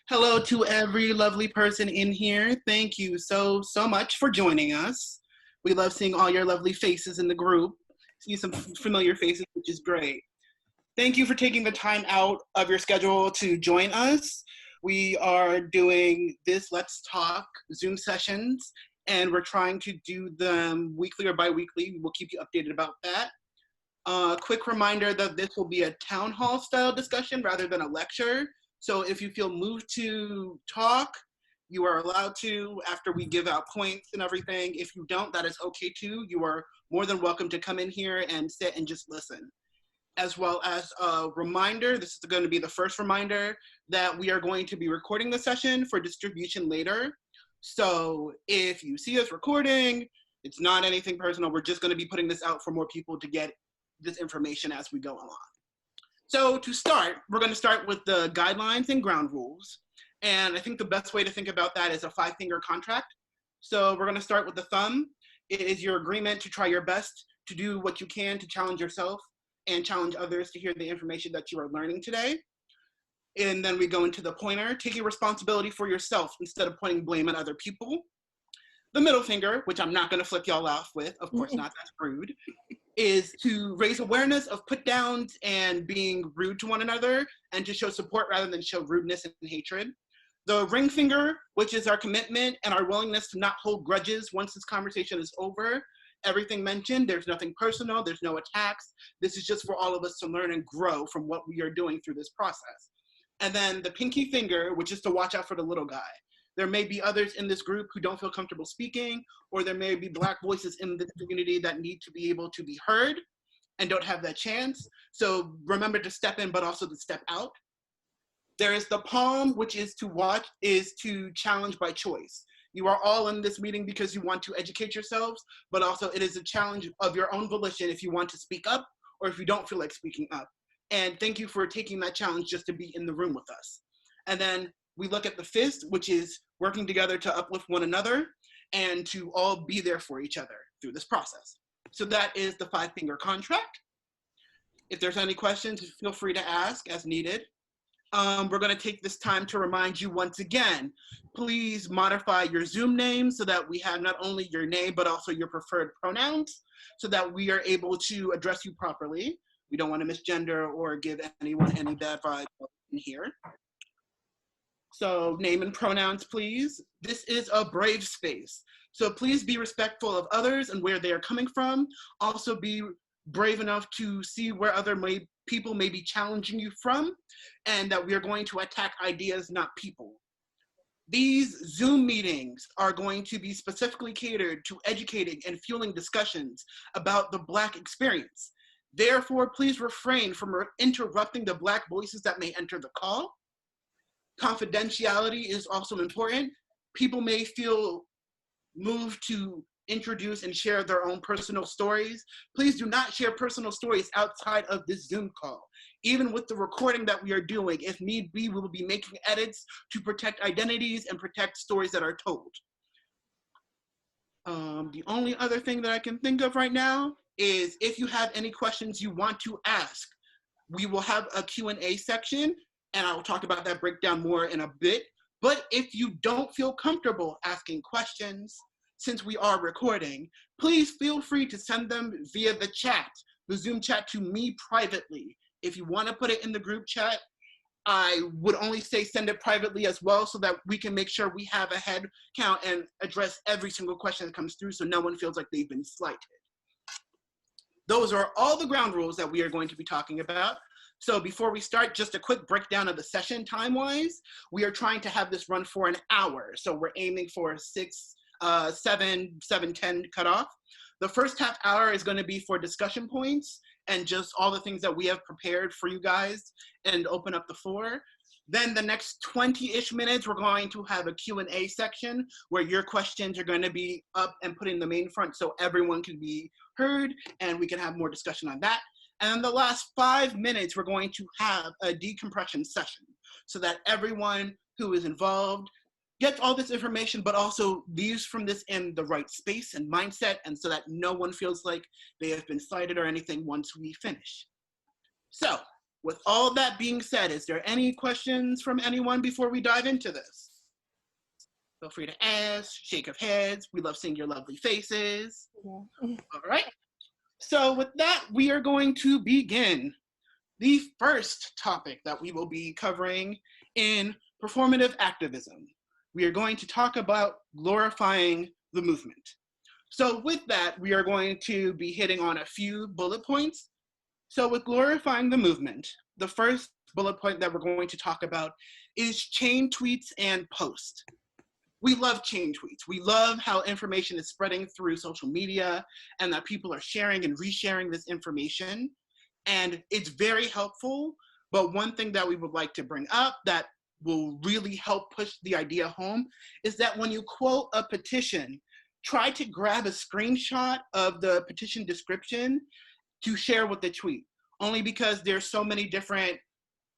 Hello to every lovely person in here. Thank you so much for joining us. We love seeing all your lovely faces in the group. See some familiar faces, which is great. Thank you for taking the time out of your schedule to join us. We are doing this Let's Talk Zoom sessions, and we're trying to do them weekly or bi-weekly. We'll keep you updated about that. Quick reminder that this will be a town hall style discussion rather than a lecture. So if you feel moved to talk, you are allowed to after we give out points and everything. If you don't, that is okay too. You are more than welcome to come in here and sit and just listen. As well as a reminder, this is going to be the first reminder that we are going to be recording the session for distribution later. So if you see us recording, it's not anything personal. We're just going to be putting this out for more people to get this information as we go along. So to start, we're going to start with the guidelines and ground rules. And I think the best way to think about that is a 5-finger contract. So we're going to start with the thumb. It is your agreement to try your best to do what you can to challenge yourself and challenge others to hear the information that you are learning today. And then we go into the pointer, taking responsibility for yourself instead of pointing blame at other people. The middle finger, which I'm not going to flip y'all off with, of course not, that's rude, is to raise awareness of put downs and being rude to one another and to show support rather than show rudeness and hatred. The ring finger, which is our commitment and our willingness to not hold grudges once this conversation is over. Everything mentioned, there's nothing personal, there's no attacks. This is just for all of us to learn and grow from what we are doing through this process. And then the pinky finger, which is to watch out for the little guy. There may be others in this group who don't feel comfortable speaking, or there may be Black voices in this community that need to be able to be heard and don't have that chance. So remember to step in, but also to step out. There is the palm, which is to challenge by choice. You are all in this meeting because you want to educate yourselves, but also it is a challenge of your own volition if you want to speak up or if you don't feel like speaking up. And thank you for taking that challenge just to be in the room with us. And then we look at the fist, which is working together to uplift one another and to all be there for each other through this process. So that is the 5-finger contract. If there's any questions, feel free to ask as needed. We're going to take this time to remind you once again, please modify your Zoom name so that we have not only your name, but also your preferred pronouns so that we are able to address you properly. We don't want to misgender or give anyone any bad vibes in here. So name and pronouns, please. This is a brave space. So please be respectful of others and where they are coming from. Also be brave enough to see where other people may be challenging you from, and that we are going to attack ideas, not people. These Zoom meetings are going to be specifically catered to educating and fueling discussions about the Black experience. Therefore, please refrain from interrupting the Black voices that may enter the call. Confidentiality is also important. People may feel moved to introduce and share their own personal stories. Please do not share personal stories outside of this Zoom call. Even with the recording that we are doing, if need be, we will be making edits to protect identities and protect stories that are told. The only other thing that I can think of right now is if you have any questions you want to ask, we will have a Q&A section, and I will talk about that breakdown more in a bit. But if you don't feel comfortable asking questions, since we are recording, please feel free to send them via the chat, the Zoom chat, to me privately. If you want to put it in the group chat, I would only say send it privately as well so that we can make sure we have a head count and address every single question that comes through so no one feels like they've been slighted. Those are all the ground rules that we are going to be talking about. So before we start, just a quick breakdown of the session time-wise. We are trying to have this run for an hour. So we're aiming for 7:10 cutoff. The first half hour is going to be for discussion points and just all the things that we have prepared for you guys and open up the floor. Then the next 20-ish minutes, we're going to have a Q&A section where your questions are going to be up and put in the main front so everyone can be heard and we can have more discussion on that. And in the last 5 minutes, we're going to have a decompression session so that everyone who is involved gets all this information, but also leaves from this in the right space and mindset, and so that no one feels like they have been slighted or anything once we finish. So With all that being said, is there any questions from anyone before we dive into this? Feel free to ask, shake of heads. We love seeing your lovely faces. All right. So with that, we are going to begin. The first topic that we will be covering in performative activism. We are going to talk about glorifying the movement. So with that, we are going to be hitting on a few bullet points. So with glorifying the movement, the first bullet point that we're going to talk about is chain tweets and posts. We love chain tweets. We love how information is spreading through social media and that people are sharing and resharing this information. And it's very helpful. But one thing that we would like to bring up that will really help push the idea home is that when you quote a petition, try to grab a screenshot of the petition description to share with the tweet, only because there's so many different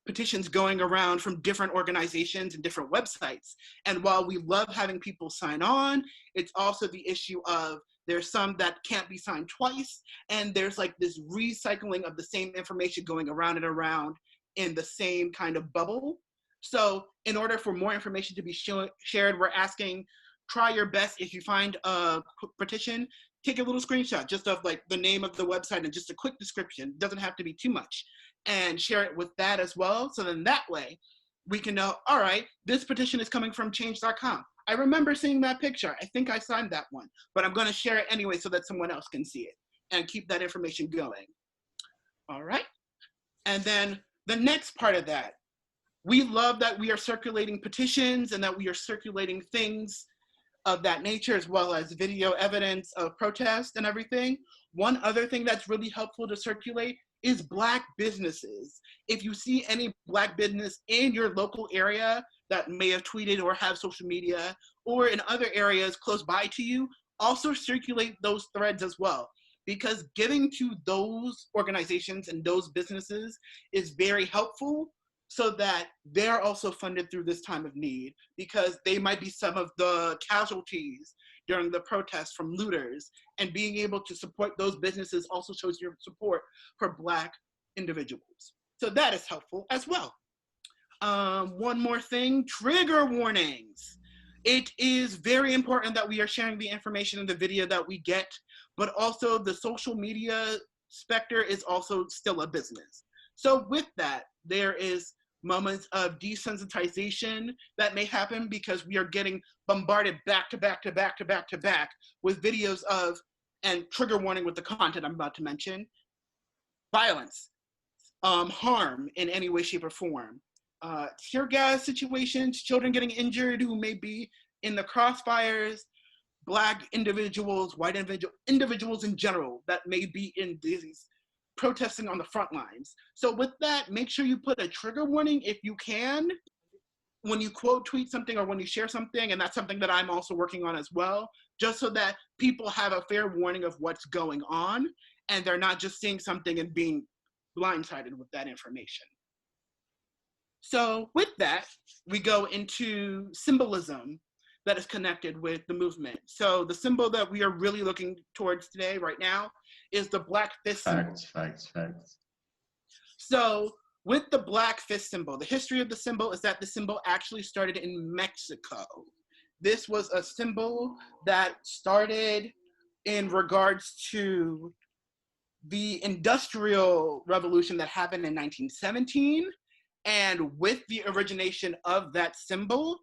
petitions going around from different organizations and different websites. And while we love having people sign on, it's also the issue of there's some that can't be signed twice, and there's like this recycling of the same information going around and around in the same kind of bubble. So in order for more information to be shared, we're asking, try your best if you find a petition, take a little screenshot just of like the name of the website and just a quick description. It doesn't have to be too much, and share it with that as well. So then that way we can know, all right, this petition is coming from change.com. I remember seeing that picture. I think I signed that one, but I'm going to share it anyway so that someone else can see it and keep that information going. All right. And then the next part of that, we love that we are circulating petitions and that we are circulating things of that nature, as well as video evidence of protest and everything. One other thing that's really helpful to circulate is Black businesses. If you see any Black business in your local area that may have tweeted or have social media, or in other areas close by to you, also circulate those threads as well. Because giving to those organizations and those businesses is very helpful, so that they're also funded through this time of need, because they might be some of the casualties during the protests from looters, and being able to support those businesses also shows your support for Black individuals. So that is helpful as well. One more thing, trigger warnings. It is very important that we are sharing the information in the video that we get, but also the social media specter is also still a business. So with that, there is moments of desensitization that may happen because we are getting bombarded back to back to back to back to back with videos of, and trigger warning with the content I'm about to mention, violence, harm in any way, shape, or form, tear gas situations, children getting injured who may be in the crossfires, Black individuals, white individuals in general that may be in these protesting on the front lines. So with that, make sure you put a trigger warning if you can, when you quote tweet something or when you share something, and that's something that I'm also working on as well, just so that people have a fair warning of what's going on, and they're not just seeing something and being blindsided with that information. So with that, we go into symbolism that is connected with the movement. So the symbol that we are really looking towards today, right now, is the Black fist symbol. Facts. So with the Black fist symbol, the history of the symbol is that the symbol actually started in Mexico. This was a symbol that started in regards to the Industrial Revolution that happened in 1917. And with the origination of that symbol,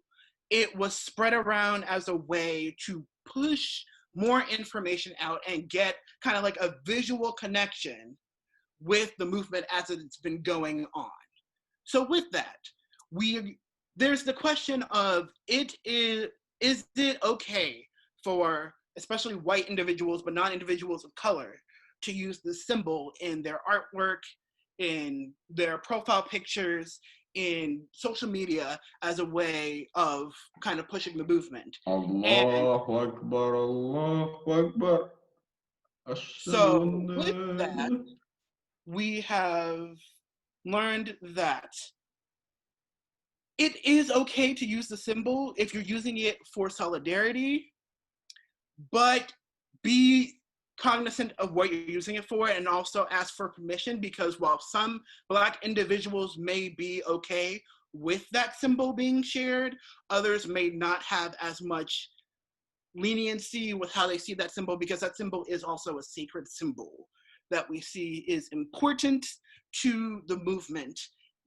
it was spread around as a way to push more information out and get kind of like a visual connection with the movement as it's been going on. So with that, there's the question of, is it okay for especially white individuals, but not individuals of color, to use the symbol in their artwork, in their profile pictures, in social media as a way of kind of pushing the movement. Allahu Akbar, Allahu Akbar. So with that, we have learned that it is okay to use the symbol if you're using it for solidarity, but be cognizant of what you're using it for, and also ask for permission, because while some Black individuals may be okay with that symbol being shared, others may not have as much leniency with how they see that symbol, because that symbol is also a sacred symbol that we see is important to the movement,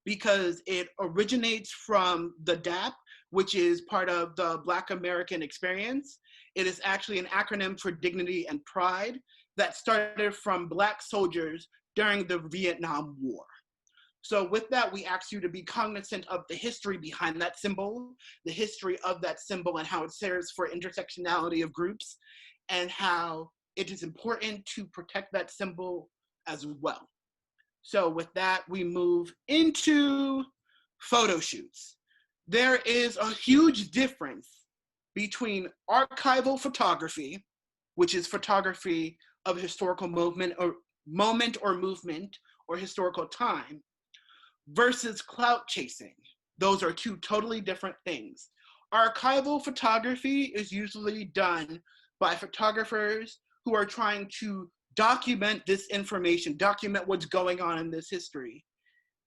because it originates from the DAP, which is part of the Black American experience. It is actually an acronym for dignity and pride that started from Black soldiers during the Vietnam War. So with that, we ask you to be cognizant of the history behind that symbol, the history of that symbol, and how it serves for intersectionality of groups, and how it is important to protect that symbol as well. So with that, we move into photo shoots. There is a huge difference between archival photography, which is photography of historical moment or movement or historical time, versus clout chasing. Those are two totally different things. Archival photography is usually done by photographers who are trying to document this information, document what's going on in this history,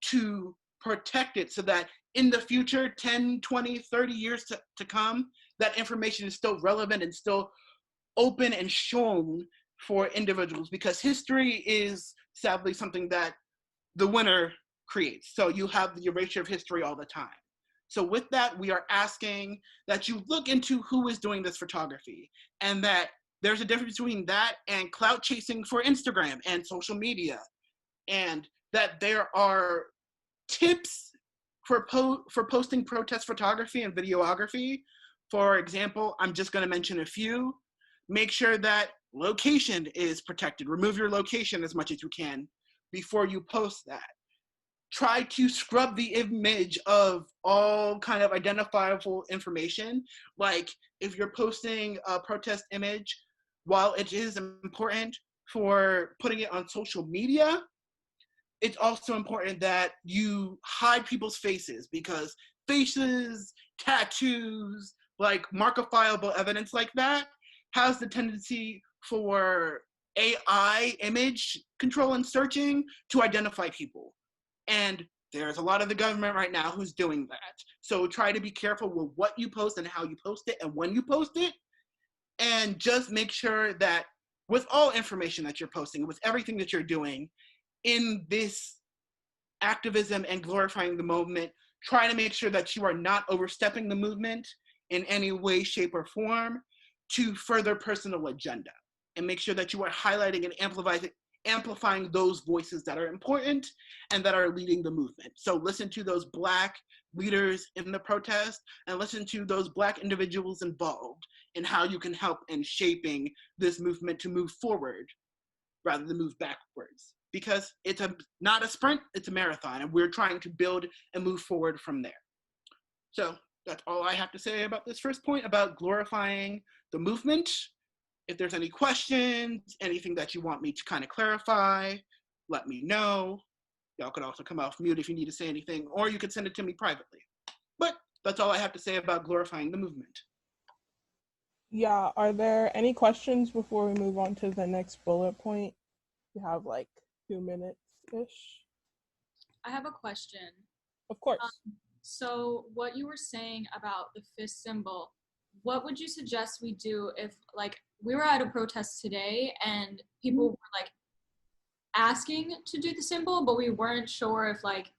to protect it so that in the future, 10, 20, 30 years to come, that information is still relevant and still open and shown for individuals, because history is sadly something that the winner creates. So you have the erasure of history all the time. So with that, we are asking that you look into who is doing this photography, and that there's a difference between that and clout chasing for Instagram and social media, and that there are tips for posting protest photography and videography. For example, I'm just gonna mention a few. Make sure that location is protected. Remove your location as much as you can before you post that. Try to scrub the image of all kind of identifiable information. Like if you're posting a protest image, while it is important for putting it on social media, it's also important that you hide people's faces, because faces, tattoos, like markifiable evidence like that has the tendency for AI image control and searching to identify people. And there's a lot of the government right now who's doing that. So try to be careful with what you post and how you post it and when you post it. And just make sure that with all information that you're posting, with everything that you're doing in this activism and glorifying the movement, try to make sure that you are not overstepping the movement in any way, shape, or form to further personal agenda. And make sure that you are highlighting and amplifying those voices that are important and that are leading the movement. So listen to those Black leaders in the protest, and listen to those Black individuals involved in how you can help in shaping this movement to move forward rather than move backwards. Because it's not a sprint, it's a marathon, and we're trying to build and move forward from there. So that's all I have to say about this first point about glorifying the movement. If there's any questions, anything that you want me to kind of clarify, let me know. Y'all could also come off mute if you need to say anything, or you could send it to me privately. But that's all I have to say about glorifying the movement. Yeah, are there any questions before we move on to the next bullet point? We have like 2 minutes-ish. I have a question. Of course. So what you were saying about the fist symbol, what would you suggest we do if, like, we were at a protest today and people were like asking to do the symbol, but we weren't sure if like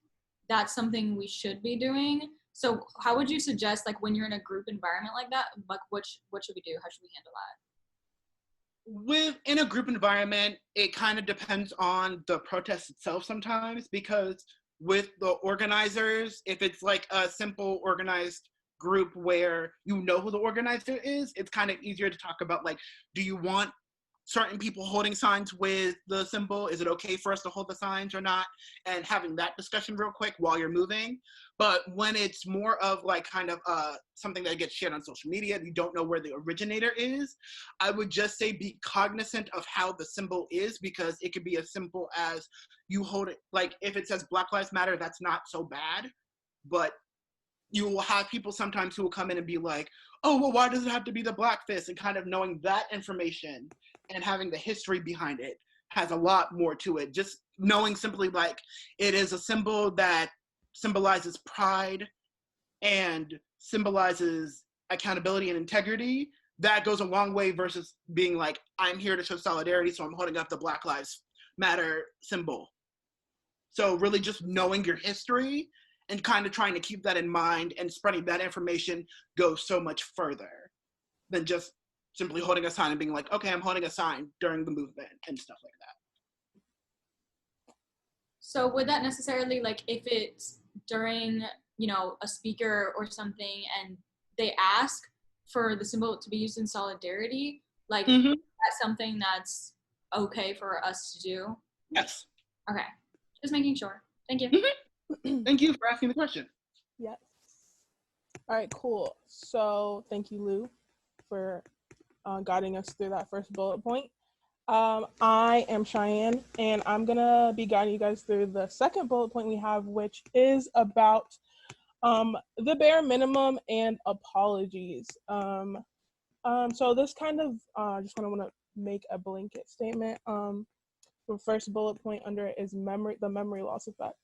that's something we should be doing? So how would you suggest, like, when you're in a group environment like that, like what should we do? How should we handle that? Within a group environment, it kind of depends on the protest itself sometimes, because with the organizers, if it's like a simple organized group where you know who the organizer is, it's kind of easier to talk about, like, do you want certain people holding signs with the symbol? Is it okay for us to hold the signs or not? And having that discussion real quick while you're moving. But when it's more of like kind of something that gets shared on social media, you don't know where the originator is, I would just say be cognizant of how the symbol is, because it could be as simple as you hold it, like if it says Black Lives Matter, that's not so bad, but you will have people sometimes who will come in and be like, oh, well, why does it have to be the Black fist? And kind of knowing that information and having the history behind it has a lot more to it. Just knowing simply like it is a symbol that symbolizes pride and symbolizes accountability and integrity, that goes a long way versus being like, I'm here to show solidarity, so I'm holding up the Black Lives Matter symbol. So really just knowing your history and kind of trying to keep that in mind and spreading that information goes so much further than just simply holding a sign and being like, okay, I'm holding a sign during the movement and stuff like that. So would that necessarily, like, if it's during, you know, a speaker or something and they ask for the symbol to be used in solidarity, like, that's something that's okay for us to do? Yes. Okay. Just making sure. Thank you. Thank you for asking the question. Yes. All right, cool. So thank you, Lou, for guiding us through that first bullet point. I am Cheyenne, and I'm gonna be guiding you guys through the second bullet point we have, which is about the bare minimum and apologies. So this kind of just want to make a blanket statement. The first bullet point under it is the memory loss effect.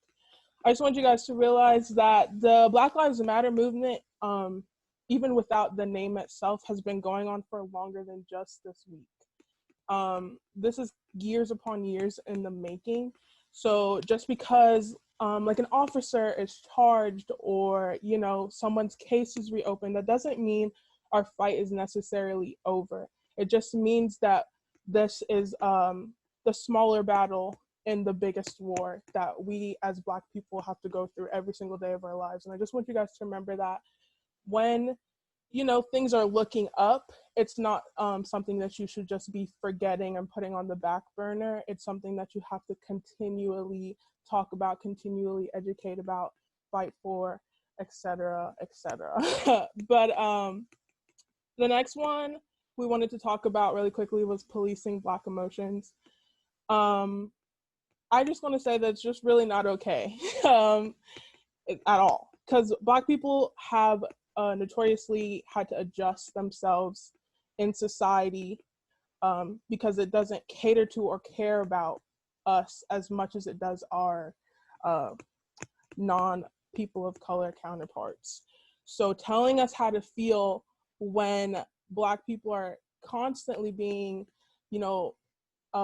I just want you guys to realize that the Black Lives Matter movement, even without the name itself, has been going on for longer than just this week. This is years upon years in the making. So just because like an officer is charged or, you know, someone's case is reopened, that doesn't mean our fight is necessarily over. It just means that this is the smaller battle in the biggest war that we as Black people have to go through every single day of our lives. And I just want you guys to remember that when, you know, things are looking up, it's not something that you should just be forgetting and putting on the back burner. It's something that you have to continually talk about, continually educate about, fight for, etc., etc. But the next one we wanted to talk about really quickly was policing Black emotions. I just want to say that it's just really not okay at all, because Black people have notoriously had to adjust themselves in society because it doesn't cater to or care about us as much as it does our non-people of color counterparts. So telling us how to feel when Black people are constantly being, you know,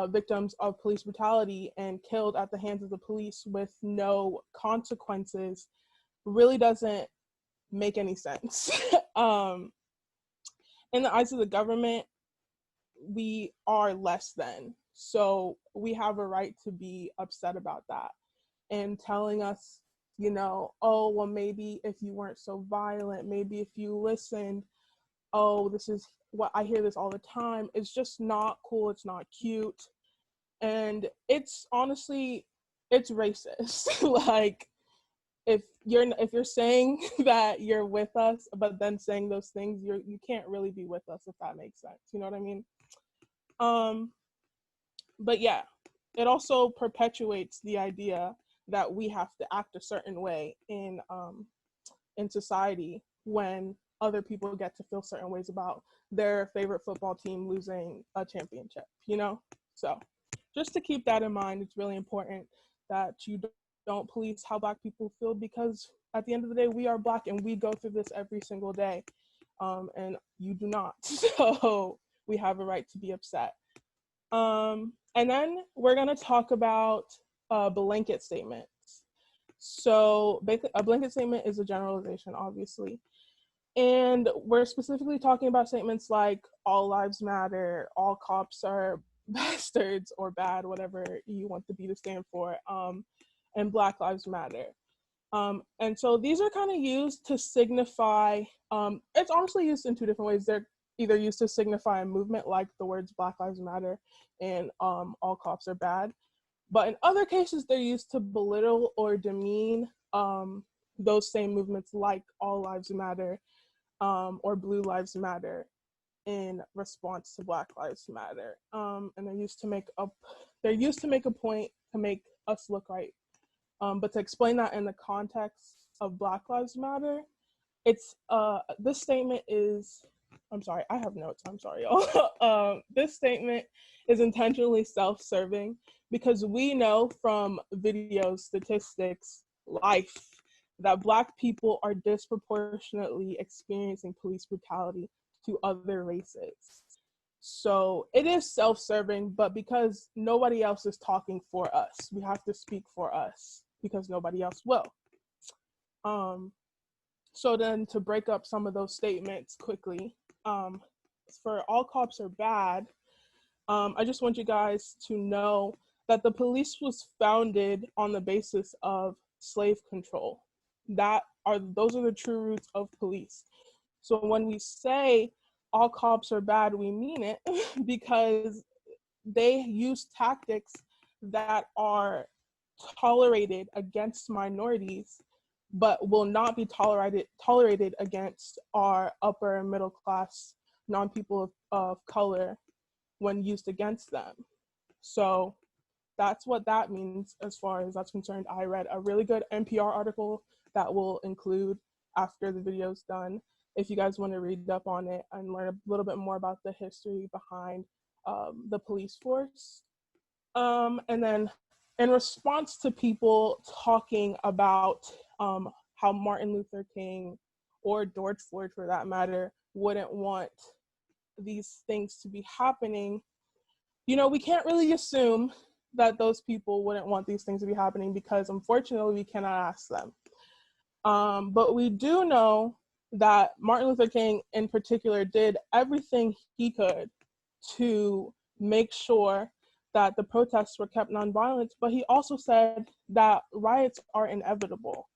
victims of police brutality and killed at the hands of the police with no consequences really doesn't make any sense. In the eyes of the government, we are less than. So we have a right to be upset about that. And telling us, you know, oh, well, maybe if you weren't so violent, maybe if you listened, oh, this is what I hear this all the time. It's just not cool. It's not cute. And it's honestly, it's racist. Like, if you're saying that you're with us, but then saying those things, you can't really be with us, if that makes sense. You know what I mean? But yeah, it also perpetuates the idea that we have to act a certain way in society when other people get to feel certain ways about their favorite football team losing a championship, you know? So just to keep that in mind, it's really important that you don't police how Black people feel, because at the end of the day, we are Black and we go through this every single day, and you do not. So we have a right to be upset. And then we're going to talk about blanket statements. So a blanket statement is a generalization, obviously. And we're specifically talking about statements like all lives matter, all cops are bastards or bad, whatever you want the B to stand for, and Black Lives Matter. And so these are kind of used to signify, it's honestly used in two different ways. They're either used to signify a movement like the words Black Lives Matter and all cops are bad. But in other cases, they're used to belittle or demean those same movements like All Lives Matter or Blue Lives Matter in response to Black Lives Matter. And they're used to make a point to make us look right. But to explain that in the context of Black Lives Matter, it's this statement is I'm sorry, I have notes. I'm sorry, y'all. This statement is intentionally self-serving because we know from videos, statistics, life, that Black people are disproportionately experiencing police brutality to other races. So it is self-serving, but because nobody else is talking for us, we have to speak for us because nobody else will. So then to break up some of those statements quickly, for all cops are bad, I just want you guys to know that the police was founded on the basis of slave control. Those are the true roots of police. So when we say all cops are bad, we mean it because they use tactics that are tolerated against minorities but will not be tolerated against our upper and middle class non-people of color when used against them. So that's what that means as far as that's concerned. I read a really good NPR article that will include after the video's done if you guys want to read up on it and learn a little bit more about the history behind the police force. And then in response to people talking about how Martin Luther King or George Floyd, for that matter, wouldn't want these things to be happening, you know, we can't really assume that those people wouldn't want these things to be happening because unfortunately we cannot ask them. But we do know that Martin Luther King in particular did everything he could to make sure that the protests were kept nonviolent, but he also said that riots are inevitable.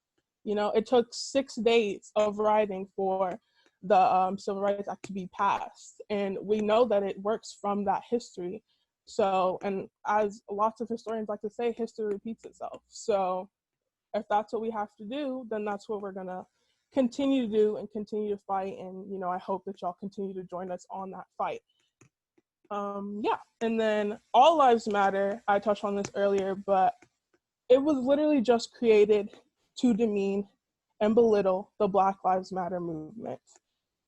You know, it took 6 days of rioting for the Civil Rights Act to be passed, and we know that it works from that history. So, and as lots of historians like to say, history repeats itself. So if that's what we have to do, then that's what we're gonna continue to do and continue to fight. And, you know, I hope that y'all continue to join us on that fight. Yeah, and then All Lives Matter, I touched on this earlier, but it was literally just created to demean and belittle the Black Lives Matter movement.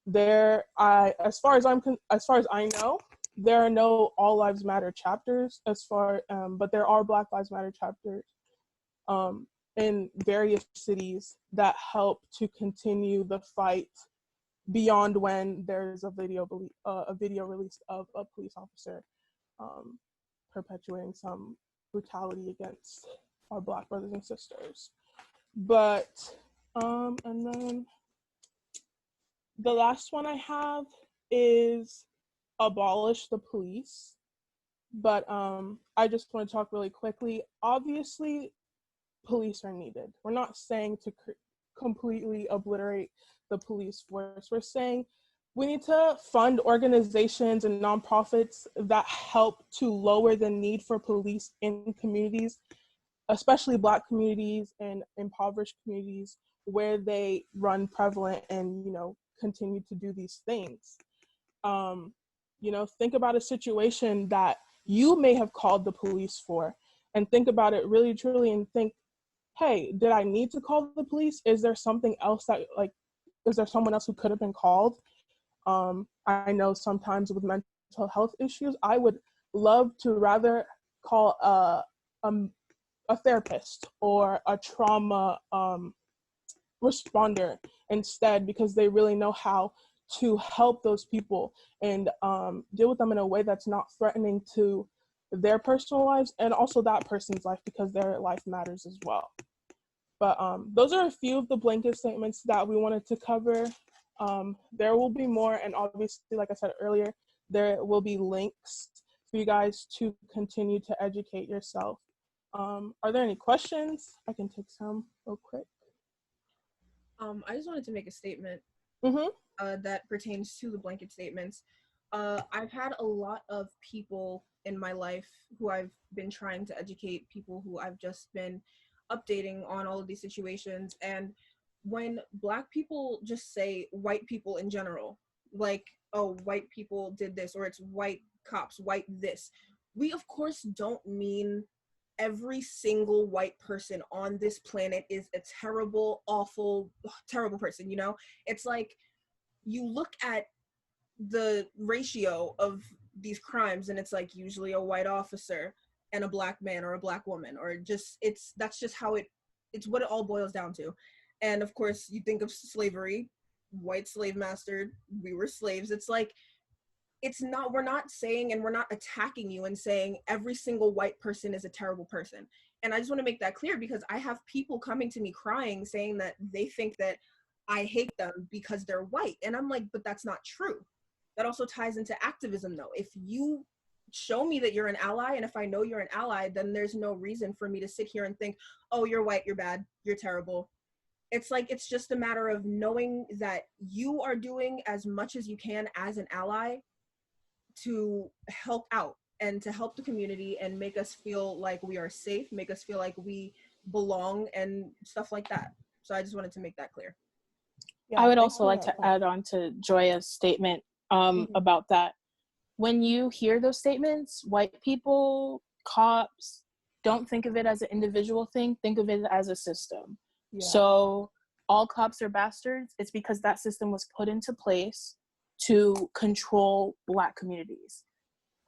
As far as I know, there are no All Lives Matter chapters but there are Black Lives Matter chapters in various cities that help to continue the fight beyond when there's a video released of a police officer perpetuating some brutality against our Black brothers and sisters. But and then the last one I have is abolish the police. But I just want to talk really quickly. Obviously, police are needed. We're not saying to completely obliterate the police force. We're saying we need to fund organizations and nonprofits that help to lower the need for police in communities, especially Black communities and impoverished communities where they run prevalent and, you know, continue to do these things. You know, think about a situation that you may have called the police for, and think about it really truly and think, hey, did I need to call the police? Is there something else is there someone else who could have been called? I know sometimes with mental health issues, I would love to rather call a therapist or a trauma responder instead, because they really know how to help those people and deal with them in a way that's not threatening to their personal lives and also that person's life, because their life matters as well. But those are a few of the blanket statements that we wanted to cover. There will be more, and obviously, like I said earlier, there will be links for you guys to continue to educate yourself. Are there any questions? I can take some real quick. I just wanted to make a statement Mm-hmm. that pertains to the blanket statements. I've had a lot of people in my life who I've been trying to educate, people who I've just been updating on all of these situations. And when Black people just say white people in general, like, oh, white people did this, or it's white cops, white this, we of course don't mean every single white person on this planet is a terrible, awful, terrible person, you know? It's like, you look at the ratio of these crimes, and it's like usually a white officer and a black man or a black woman, or just that's just how it's what it all boils down to. And of course, you think of slavery, white slave master, we were slaves. It's like, it's not, we're not saying, and we're not attacking you and saying every single white person is a terrible person. And I just want to make that clear, because I have people coming to me crying saying that they think that I hate them because they're white. And I'm like, but that's not true. That also ties into activism though. If you show me that you're an ally, and if I know you're an ally, then there's no reason for me to sit here and think, oh, you're white, you're bad, you're terrible. It's like, it's just a matter of knowing that you are doing as much as you can as an ally to help out and to help the community and make us feel like we are safe, make us feel like we belong and stuff like that. So I just wanted to make that clear. Yeah, I would thanks also for like that to point. add on to Joya's statement about that. When you hear those statements, white people, cops, don't think of it as an individual thing, think of it as a system. Yeah. So all cops are bastards, it's because that system was put into place to control Black communities.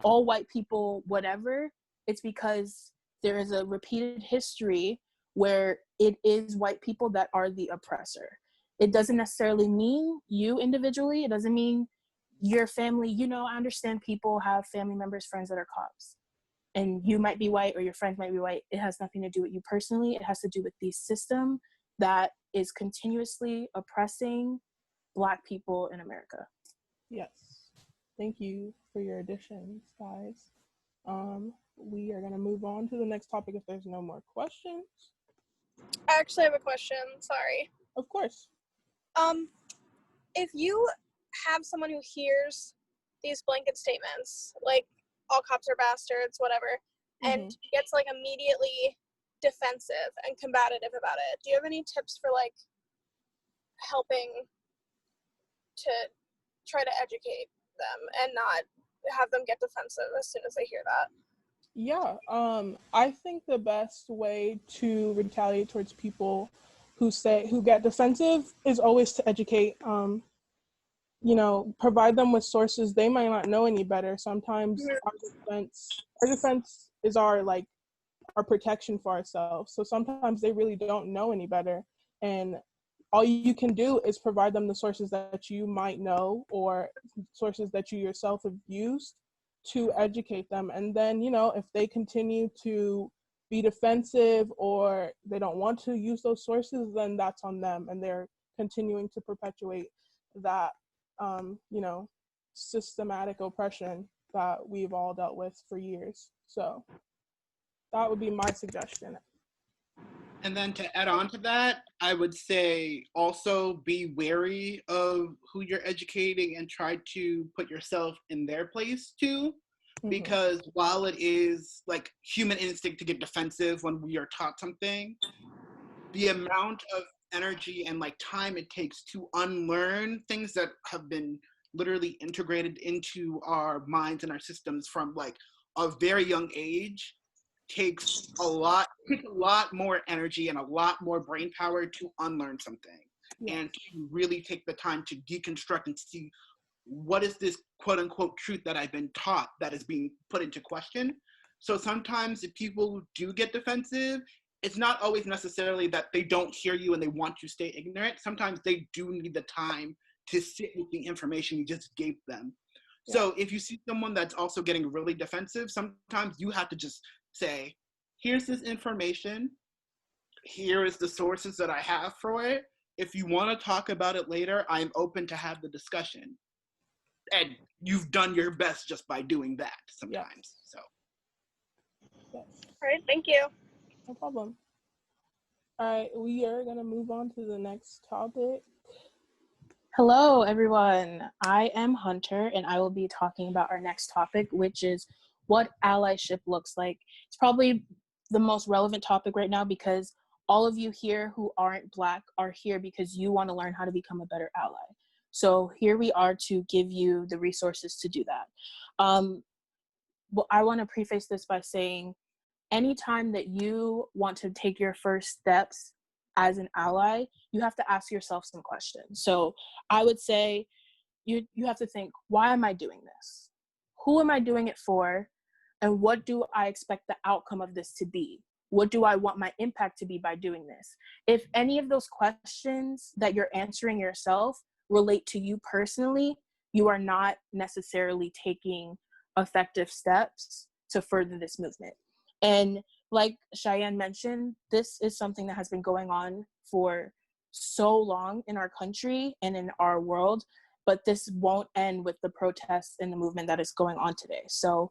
All white people, whatever, it's because there is a repeated history where it is white people that are the oppressor. It doesn't necessarily mean you individually, it doesn't mean your family. You know, I understand people have family members, friends that are cops, and you might be white or your friends might be white. It has nothing to do with you personally. It has to do with the system that is continuously oppressing Black people in America. Yes. Thank you for your additions, guys. We are gonna move on to the next topic if there's no more questions. I actually have a question. Sorry. Of course. If you have someone who hears these blanket statements, like all cops are bastards, whatever, and gets like immediately defensive and combative about it, do you have any tips for like helping to try to educate them and not have them get defensive as soon as they hear that? Yeah, I think the best way to retaliate towards people who get defensive is always to educate. Provide them with sources. They might not know any better. Sometimes our defense is our protection for ourselves. So sometimes they really don't know any better, and all you can do is provide them the sources that you might know or sources that you yourself have used to educate them. And then, if they continue to be defensive or they don't want to use those sources, then that's on them, and they're continuing to perpetuate that systematic oppression that we've all dealt with for years. So that would be my suggestion. And then to add on to that, I would say also be wary of who you're educating and try to put yourself in their place too. Because while it is like human instinct to get defensive when we are taught something, the amount of energy and time it takes to unlearn things that have been literally integrated into our minds and our systems from a very young age takes a lot more energy and a lot more brain power to unlearn something. Yes. And to really take the time to deconstruct and see what is this quote unquote truth that I've been taught that is being put into question. So sometimes if people do get defensive, it's not always necessarily that they don't hear you and they want to stay ignorant. Sometimes they do need the time to sit with the information you just gave them. Yeah. So if you see someone that's also getting really defensive, sometimes you have to just say, here's this information, here is the sources that I have for it. If you want to talk about it later, I'm open to have the discussion. And you've done your best just by doing that sometimes. Yes. So. Yes. All right, thank you. No problem. All right, we are going to move on to the next topic. Hello, everyone. I am Hunter, and I will be talking about our next topic, which is what allyship looks like. It's probably the most relevant topic right now because all of you here who aren't Black are here because you want to learn how to become a better ally. So here we are to give you the resources to do that. Well, I want to preface this by saying anytime that you want to take your first steps as an ally, you have to ask yourself some questions. So I would say you have to think, why am I doing this? Who am I doing it for? And what do I expect the outcome of this to be? What do I want my impact to be by doing this? If any of those questions that you're answering yourself relate to you personally, you are not necessarily taking effective steps to further this movement. And like Cheyenne mentioned, this is something that has been going on for so long in our country and in our world, but this won't end with the protests and the movement that is going on today. So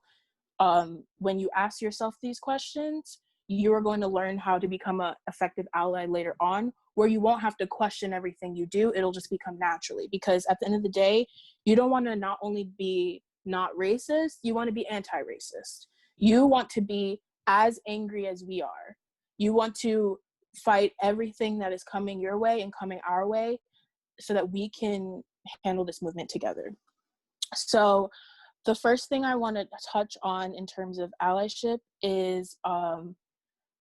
when you ask yourself these questions, you are going to learn how to become an effective ally later on, where you won't have to question everything you do. It'll just become naturally, because at the end of the day, you don't want to not only be not racist, you want to be anti-racist. You want to be as angry as we are. You want to fight everything that is coming your way and coming our way so that we can handle this movement together. So the first thing I want to touch on in terms of allyship is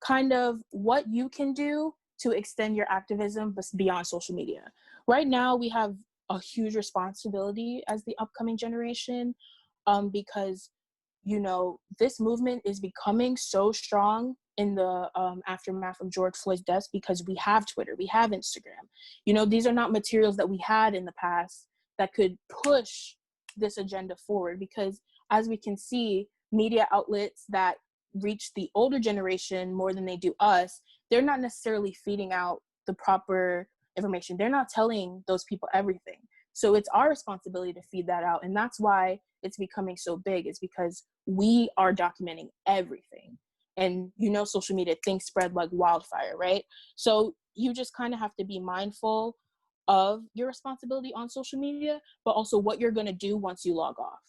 kind of what you can do to extend your activism beyond social media. Right now, we have a huge responsibility as the upcoming generation because, you know, this movement is becoming so strong in the aftermath of George Floyd's death because we have Twitter, we have Instagram. You know, these are not materials that we had in the past that could push this agenda forward, because as we can see, media outlets that reach the older generation more than they do us, they're not necessarily feeding out the proper information. They're not telling those people everything. So it's our responsibility to feed that out. And that's why it's becoming so big, is because we are documenting everything. And you know, social media, things spread like wildfire, right? So you just kind of have to be mindful of your responsibility on social media, but also what you're going to do once you log off.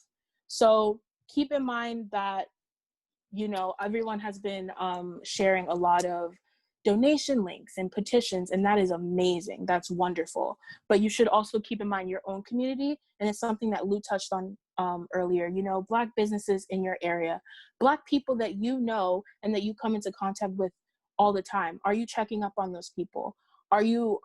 So keep in mind that, you know, everyone has been sharing a lot of donation links and petitions, and that is amazing. That's wonderful. But you should also keep in mind your own community, and it's something that Lou touched on earlier. You know, Black businesses in your area, Black people that you know and that you come into contact with all the time. Are you checking up on those people? Are you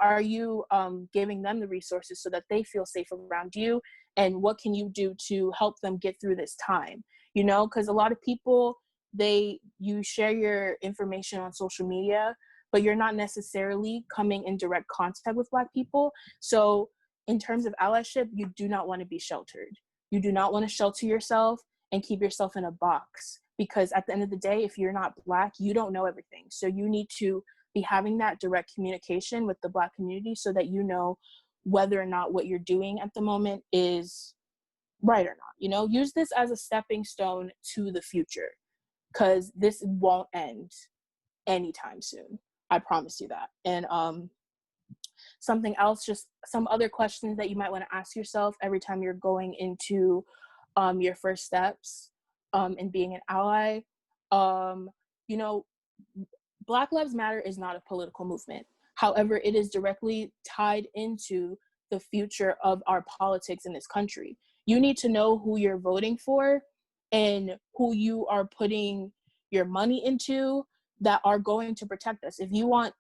giving them the resources so that they feel safe around you? And what can you do to help them get through this time? You know, because a lot of people, you share your information on social media, but you're not necessarily coming in direct contact with Black people. So in terms of allyship, you do not want to be sheltered. You do not want to shelter yourself and keep yourself in a box, because at the end of the day, if you're not Black, you don't know everything. So you need to be having that direct communication with the Black community so that you know whether or not what you're doing at the moment is right or not. You know, use this as a stepping stone to the future, because this won't end anytime soon. I promise you that. And something else, just some other questions that you might want to ask yourself every time you're going into your first steps in being an ally. You know, Black Lives Matter is not a political movement. However, it is directly tied into the future of our politics in this country. You need to know who you're voting for and who you are putting your money into that are going to protect us. If you want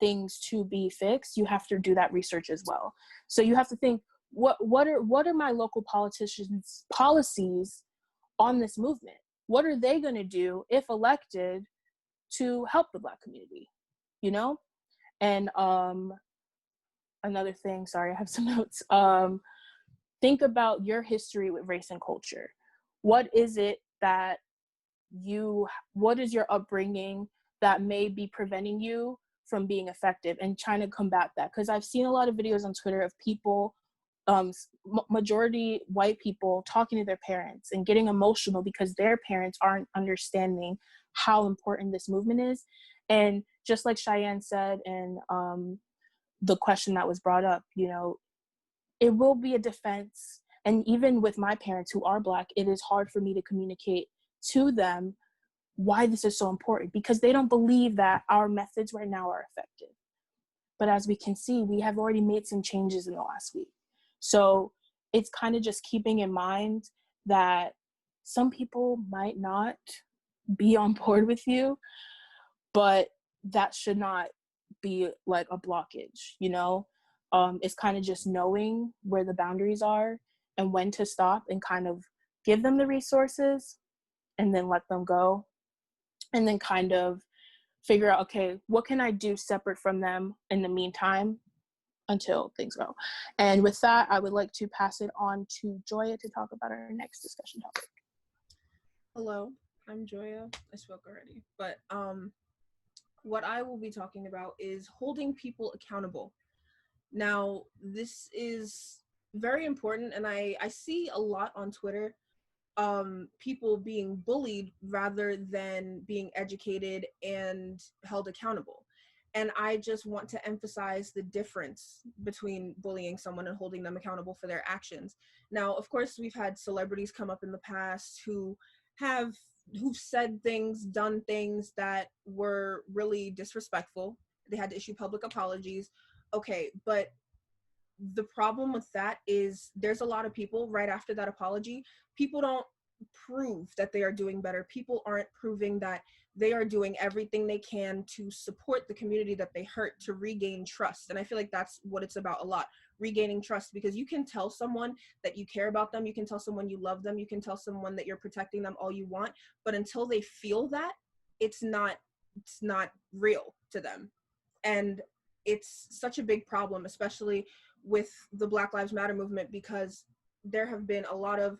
things to be fixed, you have to do that research as well. So you have to think, what are my local politicians' policies on this movement? What are they going to do if elected to help the Black community, you know? And another thing, sorry, I have some notes. Think about your history with race and culture. What is it that what is your upbringing that may be preventing you from being effective, and trying to combat that? Because I've seen a lot of videos on Twitter of people, majority white people, talking to their parents and getting emotional because their parents aren't understanding how important this movement is. And just like Cheyenne said, and the question that was brought up, you know, it will be a defense. And even with my parents who are Black, it is hard for me to communicate to them why this is so important, because they don't believe that our methods right now are effective. But as we can see, we have already made some changes in the last week. So it's kind of just keeping in mind that some people might not be on board with you, but that should not be like a blockage, you know? is kind of just knowing where the boundaries are and when to stop, and kind of give them the resources and then let them go, and then kind of figure out, okay, what can I do separate from them in the meantime until things go. And with that, I would like to pass it on to Joya to talk about our next discussion topic. Hello, I'm Joya. I spoke already. But what I will be talking about is holding people accountable. Now, this is very important, and I see a lot on Twitter, people being bullied rather than being educated and held accountable. And I just want to emphasize the difference between bullying someone and holding them accountable for their actions. Now, of course, we've had celebrities come up in the past who've said things, done things that were really disrespectful. They had to issue public apologies. Okay, but the problem with that is there's a lot of people right after that apology, people don't prove that they are doing better. People aren't proving that they are doing everything they can to support the community that they hurt, to regain trust. And I feel like that's what it's about a lot, regaining trust, because you can tell someone that you care about them, you can tell someone you love them, you can tell someone that you're protecting them all you want, but until they feel that, it's not real to them. And it's such a big problem, especially with the Black Lives Matter movement, because there have been a lot of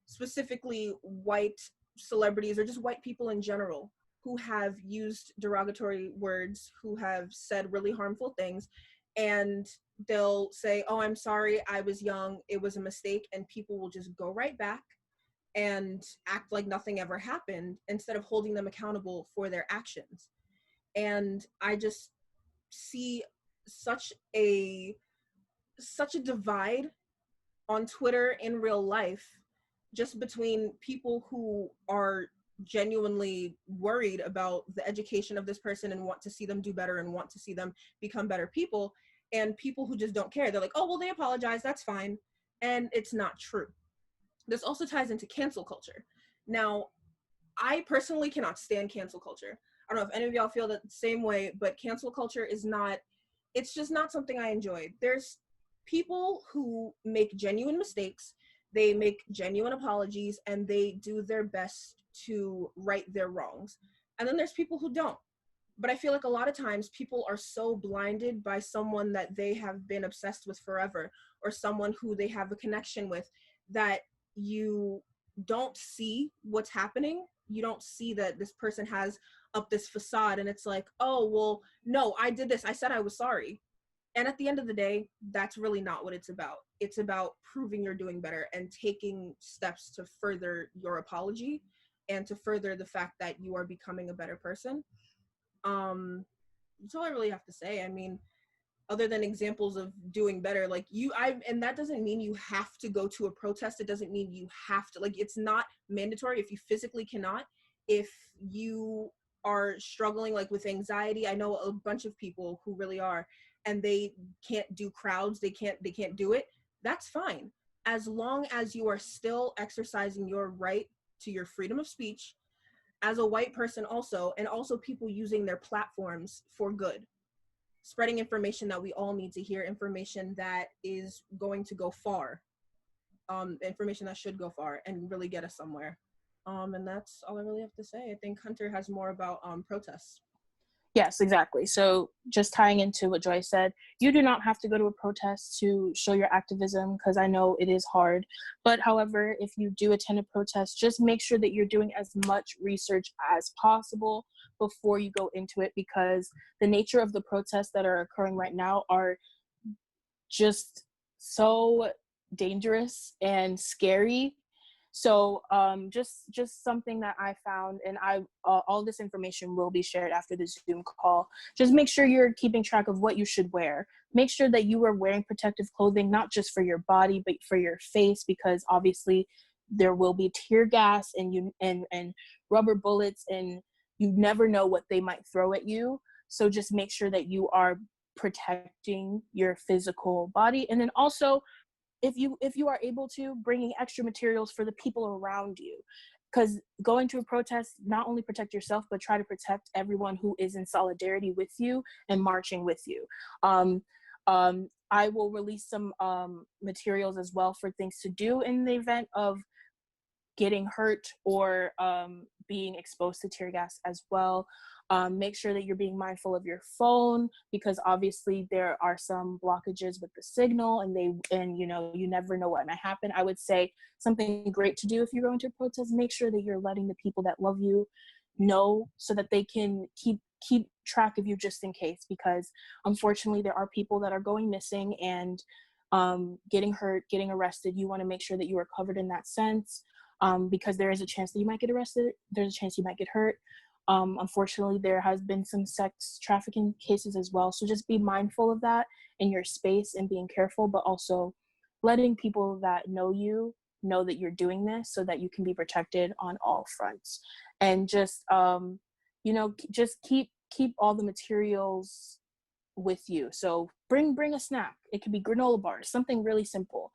specifically white celebrities or just white people in general who have used derogatory words, who have said really harmful things, and they'll say, oh, I'm sorry, I was young, it was a mistake, and people will just go right back and act like nothing ever happened instead of holding them accountable for their actions. And I just see such a divide on Twitter in real life, just between people who are genuinely worried about the education of this person and want to see them do better and want to see them become better people, and people who just don't care. They're like, oh, well, they apologize, that's fine. And it's not true. This also ties into cancel culture. Now, I personally cannot stand cancel culture. I don't know if any of y'all feel the same way, but cancel culture is not, it's just not something I enjoy. There's people who make genuine mistakes, they make genuine apologies, and they do their best to right their wrongs. And then there's people who don't. But I feel like a lot of times people are so blinded by someone that they have been obsessed with forever, or someone who they have a connection with, that you don't see what's happening. You don't see that this person has up this facade, and it's like, oh, well, no, I did this, I said I was sorry. And at the end of the day, that's really not what it's about. It's about proving you're doing better and taking steps to further your apology and to further the fact that you are becoming a better person. That's all I really have to say. I mean, other than examples of doing better, like and that doesn't mean you have to go to a protest. It doesn't mean you have to, like, it's not mandatory if you physically cannot. If you are struggling like with anxiety, I know a bunch of people who really are, and they can't do crowds, they can't do it, that's fine. As long as you are still exercising your right to your freedom of speech as a white person also, and also people using their platforms for good, spreading information that we all need to hear, information that is going to go far, information that should go far and really get us somewhere. And that's all I really have to say. I think Hunter has more about protests. Yes, exactly. So just tying into what Joy said, you do not have to go to a protest to show your activism, because I know it is hard. But however, if you do attend a protest, just make sure that you're doing as much research as possible before you go into it, because the nature of the protests that are occurring right now are just so dangerous and scary. So just something that I found, and all this information will be shared after the Zoom call. Just make sure you're keeping track of what you should wear. Make sure that you are wearing protective clothing, not just for your body, but for your face, because obviously there will be tear gas and rubber bullets, and you never know what they might throw at you. So just make sure that you are protecting your physical body. And then also, if you are able to, bringing extra materials for the people around you, because going to a protest, not only protect yourself, but try to protect everyone who is in solidarity with you and marching with you. I will release some materials as well for things to do in the event of getting hurt or being exposed to tear gas as well. Make sure that you're being mindful of your phone, because obviously there are some blockages with the signal, and you know, you never know what might happen. I would say something great to do if you're going to a protest, make sure that you're letting the people that love you know, so that they can keep track of you just in case, because unfortunately there are people that are going missing and getting hurt, getting arrested. You want to make sure that you are covered in that sense, because there is a chance that you might get arrested, there's a chance you might get hurt. Unfortunately, there has been some sex trafficking cases as well, so just be mindful of that in your space and being careful, but also letting people that know you know that you're doing this so that you can be protected on all fronts. And just you know, just keep all the materials with you. So bring a snack. It could be granola bars, something really simple.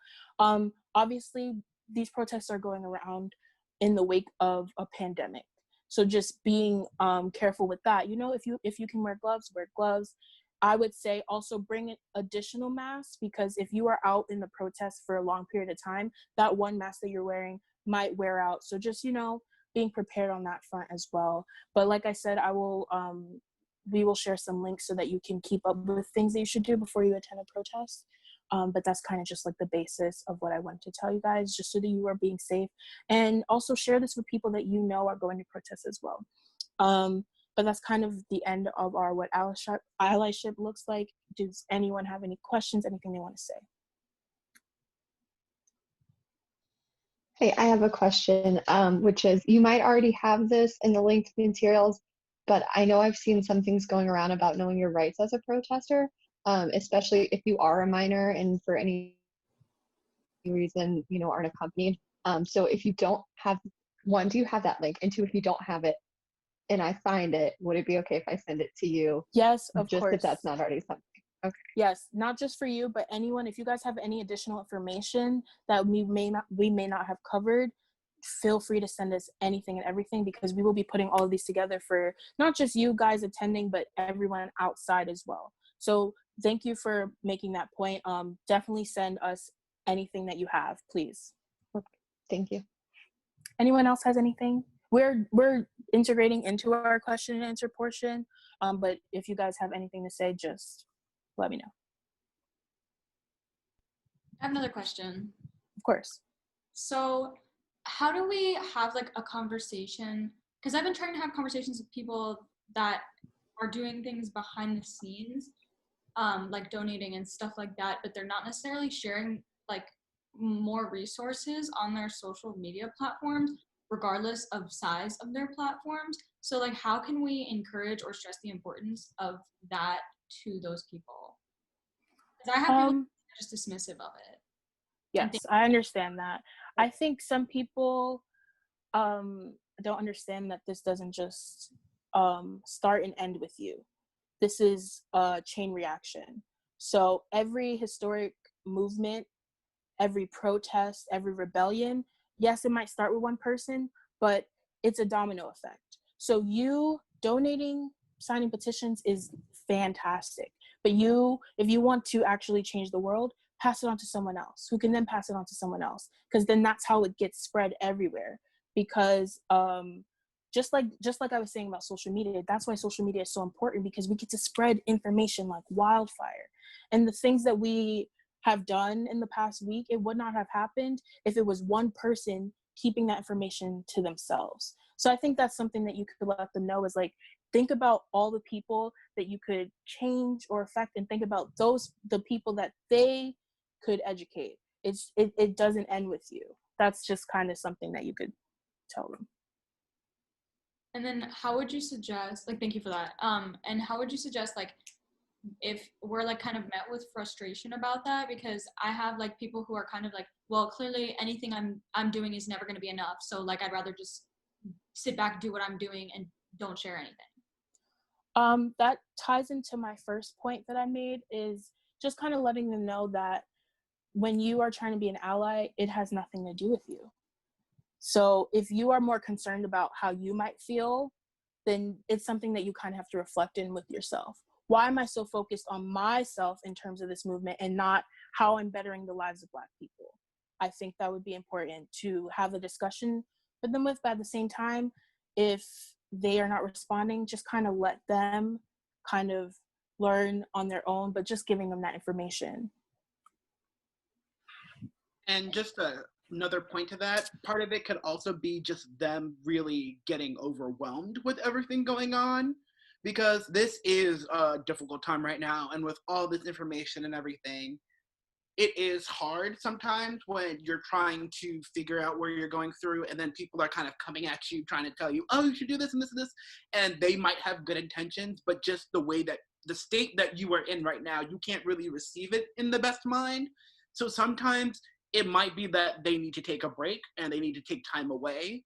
Obviously these protests are going around in the wake of a pandemic, so just being careful with that. You know, if you can wear gloves, wear gloves. I would say also bring additional masks, because if you are out in the protest for a long period of time, that one mask that you're wearing might wear out. So just, you know, being prepared on that front as well. But like I said, we will share some links so that you can keep up with things that you should do before you attend a protest. But that's kind of just like the basis of what I want to tell you guys, just so that you are being safe. And also share this with people that you know are going to protest as well. But that's kind of the end of our what allyship looks like. Does anyone have any questions, anything they want to say? Hey, I have a question, which is, you might already have this in the linked materials, but I know I've seen some things going around about knowing your rights as a protester, especially if you are a minor and for any reason, you know, aren't accompanied. So if you don't have, one, do you have that link? And two, if you don't have it and I find it, would it be okay if I send it to you? Yes, of just course. If that's not already something. Okay. Yes, not just for you, but anyone. If you guys have any additional information that we may not have covered, feel free to send us anything and everything, because we will be putting all of these together for not just you guys attending, but everyone outside as well. So thank you for making that point. Definitely send us anything that you have, please. Okay. Thank you. Anyone else has anything? We're integrating into our question and answer portion, but if you guys have anything to say, just let me know. I have another question. Of course. So how do we have like a conversation? Because I've been trying to have conversations with people that are doing things behind the scenes, like donating and stuff like that, but they're not necessarily sharing like more resources on their social media platforms, regardless of size of their platforms. So like, how can we encourage or stress the importance of that to those people? Because I have people just dismissive of it. Yes, I understand that. I think some people don't understand that this doesn't just start and end with you. This is a chain reaction. So every historic movement, every protest, every rebellion, yes, it might start with one person, but it's a domino effect. So you donating, signing petitions is fantastic. But if you want to actually change the world, pass it on to someone else who can then pass it on to someone else, because then that's how it gets spread everywhere. Because just like I was saying about social media, that's why social media is so important, because we get to spread information like wildfire. And the things that we have done in the past week, it would not have happened if it was one person keeping that information to themselves. So I think that's something that you could let them know, is like, think about all the people that you could change or affect, and think about the people that they could educate. It doesn't end with you. That's just kind of something that you could tell them. And then how would you suggest, like, thank you for that. And how would you suggest, like, if we're like kind of met with frustration about that, because I have like people who are kind of like, well, clearly anything I'm doing is never going to be enough. So like, I'd rather just sit back, do what I'm doing, and don't share anything. That ties into my first point that I made, is just kind of letting them know that when you are trying to be an ally, it has nothing to do with you. So if you are more concerned about how you might feel, then it's something that you kind of have to reflect in with yourself. why am I so focused on myself in terms of this movement and not how I'm bettering the lives of Black people? I think that would be important to have a discussion with them with, but at the same time, if they are not responding, just kind of let them kind of learn on their own, but just giving them that information. And just another point to that, part of it could also be just them really getting overwhelmed with everything going on, because this is a difficult time right now, and with all this information and everything, it is hard sometimes when you're trying to figure out where you're going through, and then people are kind of coming at you trying to tell you, oh, you should do this and this and this, and they might have good intentions, but just the way that the state that you are in right now, you can't really receive it in the best mind. So sometimes it might be that they need to take a break and they need to take time away.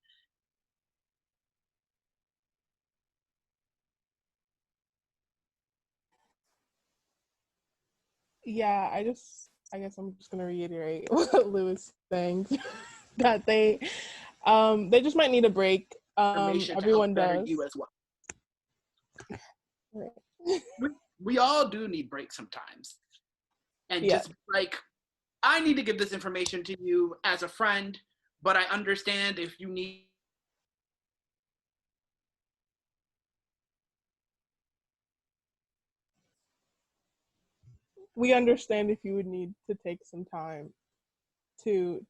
Yeah, I guess I'm just gonna reiterate what Lou is saying, that they just might need a break. Everyone does. You as well. Right. We all do need breaks sometimes. And Yeah. just like, I need to give this information to you as a friend, but I understand if you need. We understand if you would need to take some time to,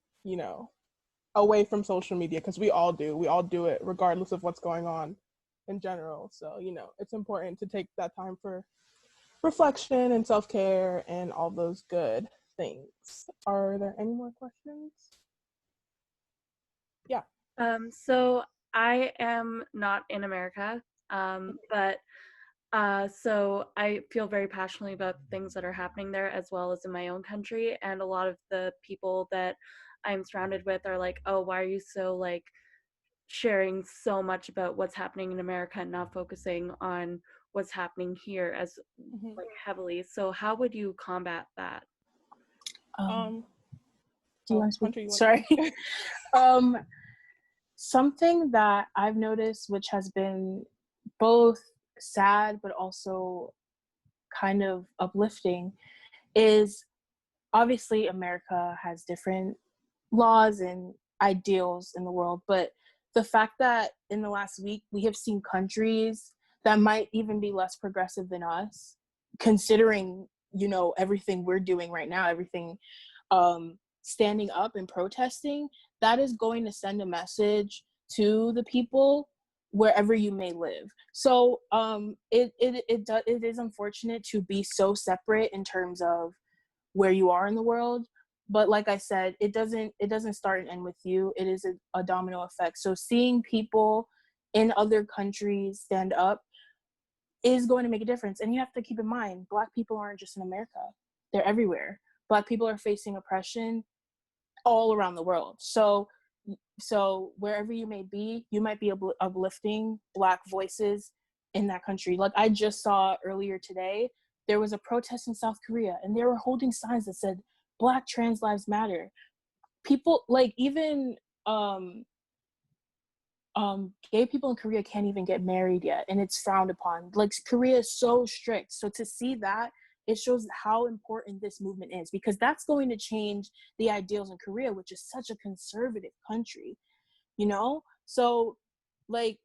away from social media, because we all do it regardless of what's going on in general. So, it's important to take that time for reflection and self-care and all those good things. Are there any more questions? Yeah. So I am not in America, but so I feel very passionately about things that are happening there as well as in my own country. And a lot of the people that I'm surrounded with are like, oh, why are you so like sharing so much about what's happening in America and not focusing on what's happening here as like heavily? So how would you combat that? Do you want to speak? Hunter, Sorry. Something that I've noticed, which has been both sad but also kind of uplifting, is obviously America has different laws and ideals in the world, but the fact that in the last week we have seen countries that might even be less progressive than us, considering everything we're doing right now, everything standing up and protesting, that is going to send a message to the people wherever you may live. So it is unfortunate to be so separate in terms of where you are in the world, but like I said, it doesn't start and end with you. It is a domino effect. So seeing people in other countries stand up is going to make a difference. And you have to keep in mind, Black people aren't just in America, they're everywhere. Black people are facing oppression all around the world. So wherever you may be, you might be uplifting Black voices in that country. Like I just saw earlier today, there was a protest in South Korea and they were holding signs that said Black trans lives matter. People like even gay people in Korea can't even get married yet, and it's frowned upon. Like Korea is so strict. So to see that, it shows how important this movement is, because that's going to change the ideals in Korea, which is such a conservative country, So like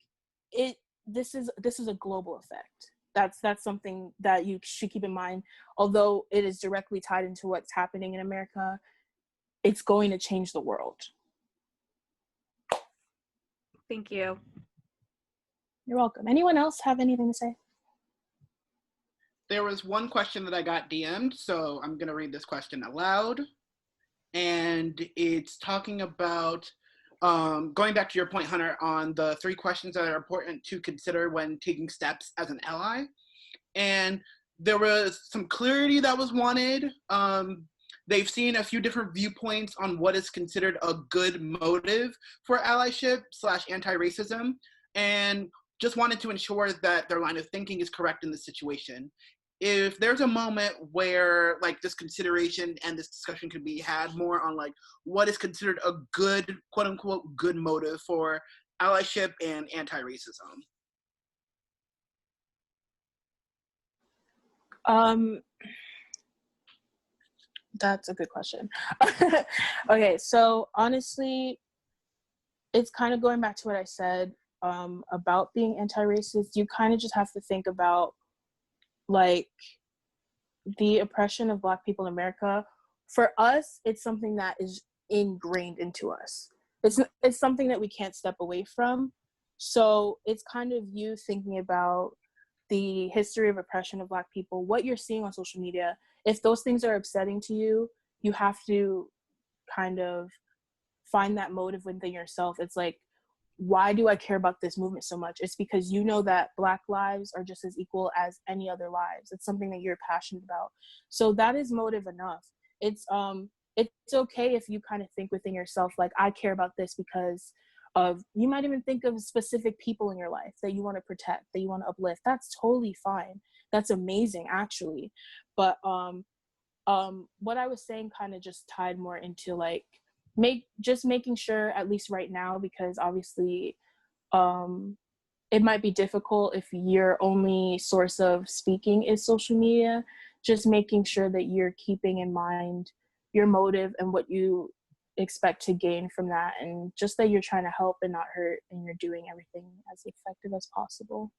this is a global effect. That's something that you should keep in mind. Although it is directly tied into what's happening in America, it's going to change the world. Thank you. You're welcome. Anyone else have anything to say? There was one question that I got DM'd, so I'm going to read this question aloud. And it's talking about, going back to your point, Hunter, on the 3 questions that are important to consider when taking steps as an ally. And there was some clarity that was wanted. They've seen a few different viewpoints on what is considered a good motive for allyship / anti-racism, and just wanted to ensure that their line of thinking is correct in this situation. If there's a moment where like this consideration and this discussion could be had more on like what is considered a good, quote unquote, good motive for allyship and anti-racism. That's a good question. Okay, so honestly, it's kind of going back to what I said about being anti-racist. You kind of just have to think about like the oppression of Black people in America. For us, it's something that is ingrained into us. It's something that we can't step away from. So it's kind of you thinking about the history of oppression of Black people, what you're seeing on social media. If those things are upsetting to you, you have to kind of find that motive within yourself. It's like, why do I care about this movement so much? It's because you know that Black lives are just as equal as any other lives. It's something that you're passionate about. So that is motive enough. It's okay if you kind of think within yourself, like, I care about this because of, you might even think of specific people in your life that you want to protect, that you want to uplift. That's totally fine. That's amazing, actually. But what I was saying kind of just tied more into like making sure, at least right now, because obviously it might be difficult if your only source of speaking is social media, just making sure that you're keeping in mind your motive and what you expect to gain from that, and just that you're trying to help and not hurt, and you're doing everything as effective as possible.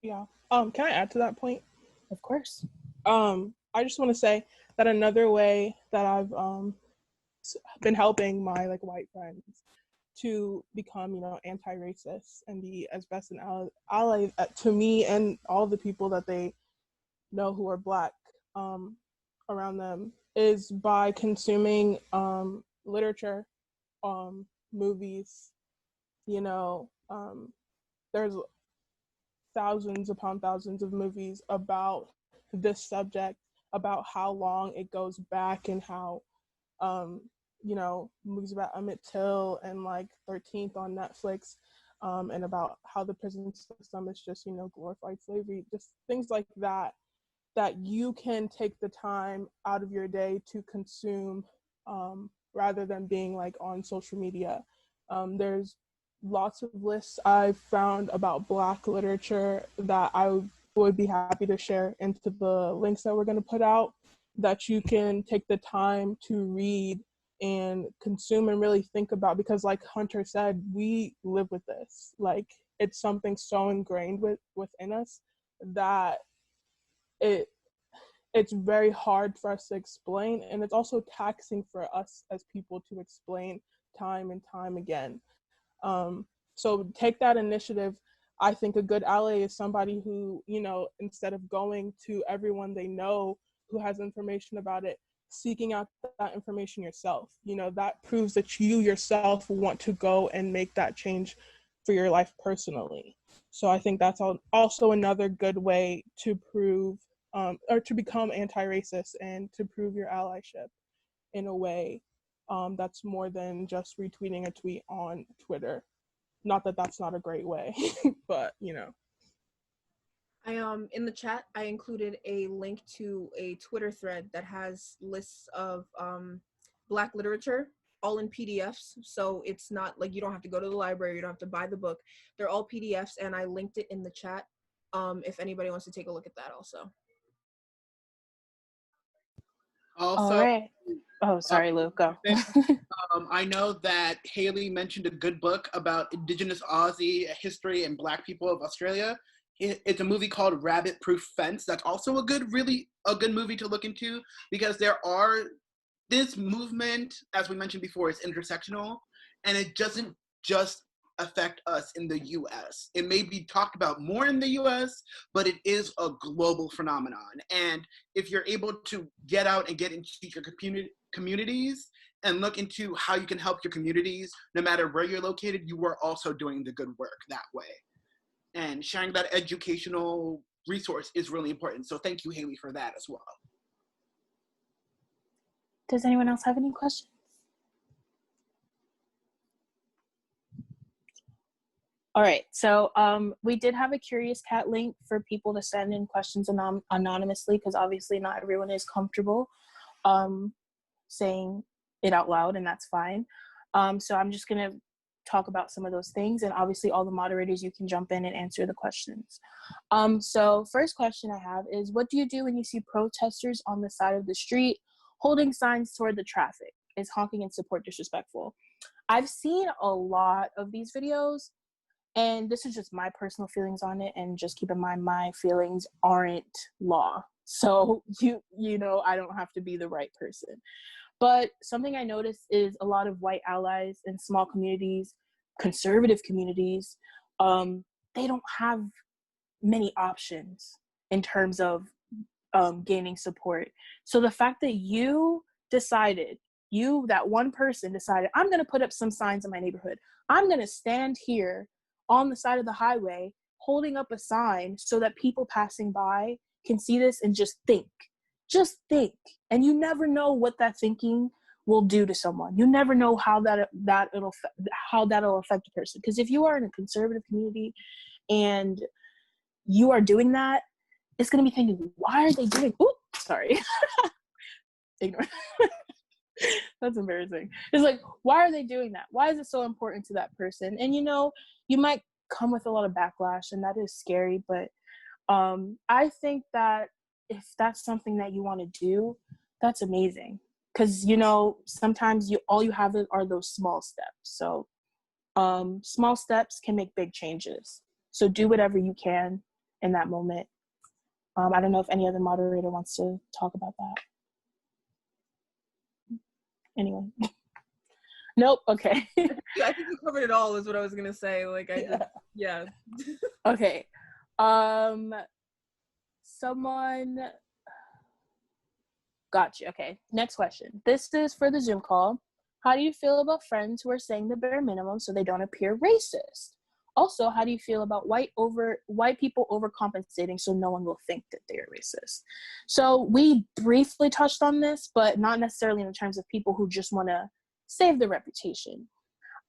Yeah. Can I add to that point? Of course. I just want to say that another way that I've been helping my like white friends to become, you know, anti-racist and be as best an ally to me and all the people that they know who are Black around them is by consuming literature, movies. You know, there's thousands upon thousands of movies about this subject, about how long it goes back, and how you know, movies about Emmett Till and like 13th on Netflix, and about how the prison system is just, you know, glorified slavery, just things like that, that you can take the time out of your day to consume, rather than being like on social media. There's lots of lists I've found about Black literature that I would be happy to share into the links that we're going to put out, that you can take the time to read and consume and really think about, because like Hunter said, we live with this. Like, it's something so ingrained within us that it's very hard for us to explain, and it's also taxing for us as people to explain time and time again. So take that initiative. I think a good ally is somebody who, you know, instead of going to everyone they know who has information about it, seeking out that information yourself. You know, that proves that you yourself want to go and make that change for your life personally. So I think that's also another good way to prove or to become anti-racist and to prove your allyship in a way that's more than just retweeting a tweet on Twitter. Not that that's not a great way, but you know. I in the chat I included a link to a Twitter thread that has lists of Black literature, all in PDFs. So it's not like you don't have to go to the library, you don't have to buy the book. They're all PDFs, and I linked it in the chat. If anybody wants to take a look at that also. Also, All right. Oh, sorry, Lou. Go. I know that Haley mentioned a good book about Indigenous Aussie history and Black people of Australia. It's a movie called Rabbit Proof Fence. That's also a good movie to look into, because this movement, as we mentioned before, is intersectional, and it doesn't just affect us in the US. It may be talked about more in the US, but it is a global phenomenon. And if you're able to get out and get into your communities and look into how you can help your communities, no matter where you're located, you are also doing the good work that way. And sharing that educational resource is really important. So thank you, Haley, for that as well. Does anyone else have any questions? All right, so we did have a Curious Cat link for people to send in questions anonymously, because obviously not everyone is comfortable saying it out loud, and that's fine. So I'm just gonna talk about some of those things. And obviously all the moderators, you can jump in and answer the questions. So first question I have is, what do you do when you see protesters on the side of the street holding signs toward the traffic? Is honking in support disrespectful? I've seen a lot of these videos, and this is just my personal feelings on it, and just keep in mind my feelings aren't law. So you know, I don't have to be the right person. But something I noticed is a lot of white allies in small communities, conservative communities, they don't have many options in terms of gaining support. So the fact that that one person decided, I'm going to put up some signs in my neighborhood. I'm going to stand here on the side of the highway holding up a sign so that people passing by can see this and just think. And you never know what that thinking will do to someone. You never know how that'll affect a person. Because if you are in a conservative community and you are doing that, it's going to be thinking, why are they doing, sorry. Ignore. That's embarrassing. It's like, why are they doing that? Why is it so important to that person? And you know, you might come with a lot of backlash, and that is scary, but I think that if that's something that you want to do, that's amazing. Because, you know, sometimes all you have are those small steps. So small steps can make big changes. So do whatever you can in that moment. I don't know if any other moderator wants to talk about that. Anyone? Nope. Okay. I think you covered it all is what I was going to say. Like, yeah. Okay. Someone got you. Okay, next question. This is for the Zoom call. How do you feel about friends who are saying the bare minimum so they don't appear racist? Also, how do you feel about white people overcompensating so no one will think that they are racist? So we briefly touched on this, but not necessarily in terms of people who just want to save their reputation.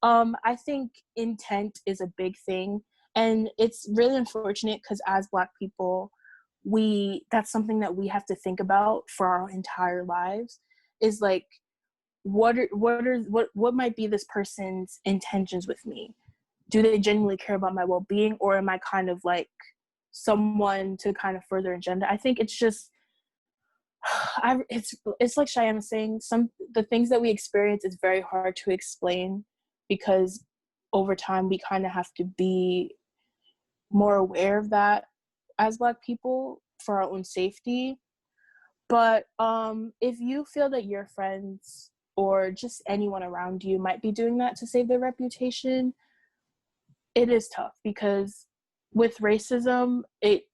I think intent is a big thing, and it's really unfortunate because as Black people, that's something that we have to think about for our entire lives, is like, what might be this person's intentions with me? Do they genuinely care about my well-being, or am I kind of like someone to kind of further agenda? I think it's just it's like Cheyenne was saying, the things that we experience is very hard to explain, because over time we kind of have to be more aware of that as Black people for our own safety. But if you feel that your friends or just anyone around you might be doing that to save their reputation, it is tough, because with racism, it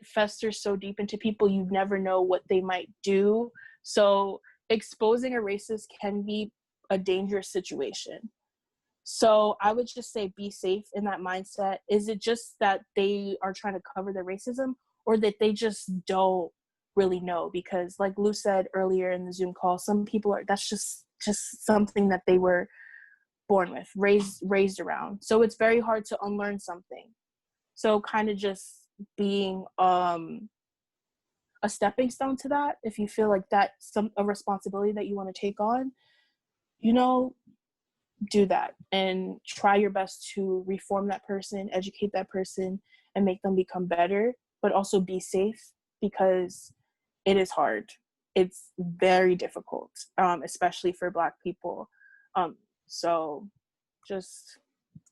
festers so deep into people, you never know what they might do. So exposing a racist can be a dangerous situation. So I would just say be safe in that mindset. Is it just that they are trying to cover their racism, or that they just don't really know? Because like Lou said earlier in the Zoom call, some people that's just something that they were born with, raised around. So it's very hard to unlearn something. So kind of just being a stepping stone to that, if you feel like that's a responsibility that you want to take on, you know, do that and try your best to reform that person, educate that person, and make them become better, but also be safe, because it is hard. It's very difficult, especially for Black people. So just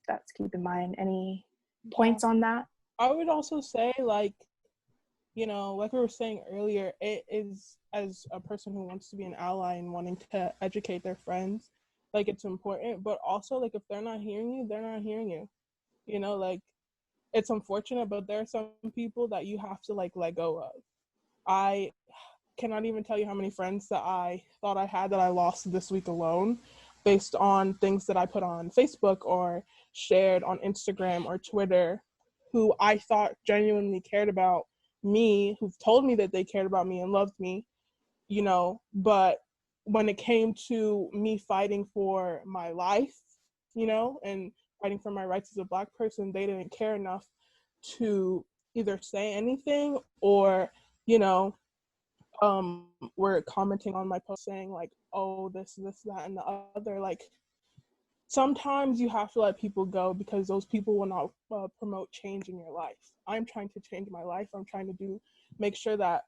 that's keep in mind. Any points on that? I would also say, like, you know, like we were saying earlier, it is, as a person who wants to be an ally and wanting to educate their friends, like, it's important. But also, like, if they're not hearing you, they're not hearing you. You know, like, it's unfortunate, but there are some people that you have to, like, let go of. I cannot even tell you how many friends that I thought I had that I lost this week alone, based on things that I put on Facebook or shared on Instagram or Twitter, who I thought genuinely cared about me, who've told me that they cared about me and loved me, you know, but when it came to me fighting for my life, you know, and fighting for my rights as a Black person, they didn't care enough to either say anything, or, you know, were commenting on my post saying like, oh, this, that, and the other. Like, sometimes you have to let people go because those people will not promote change in your life. I'm trying to change my life. I'm trying to make sure that,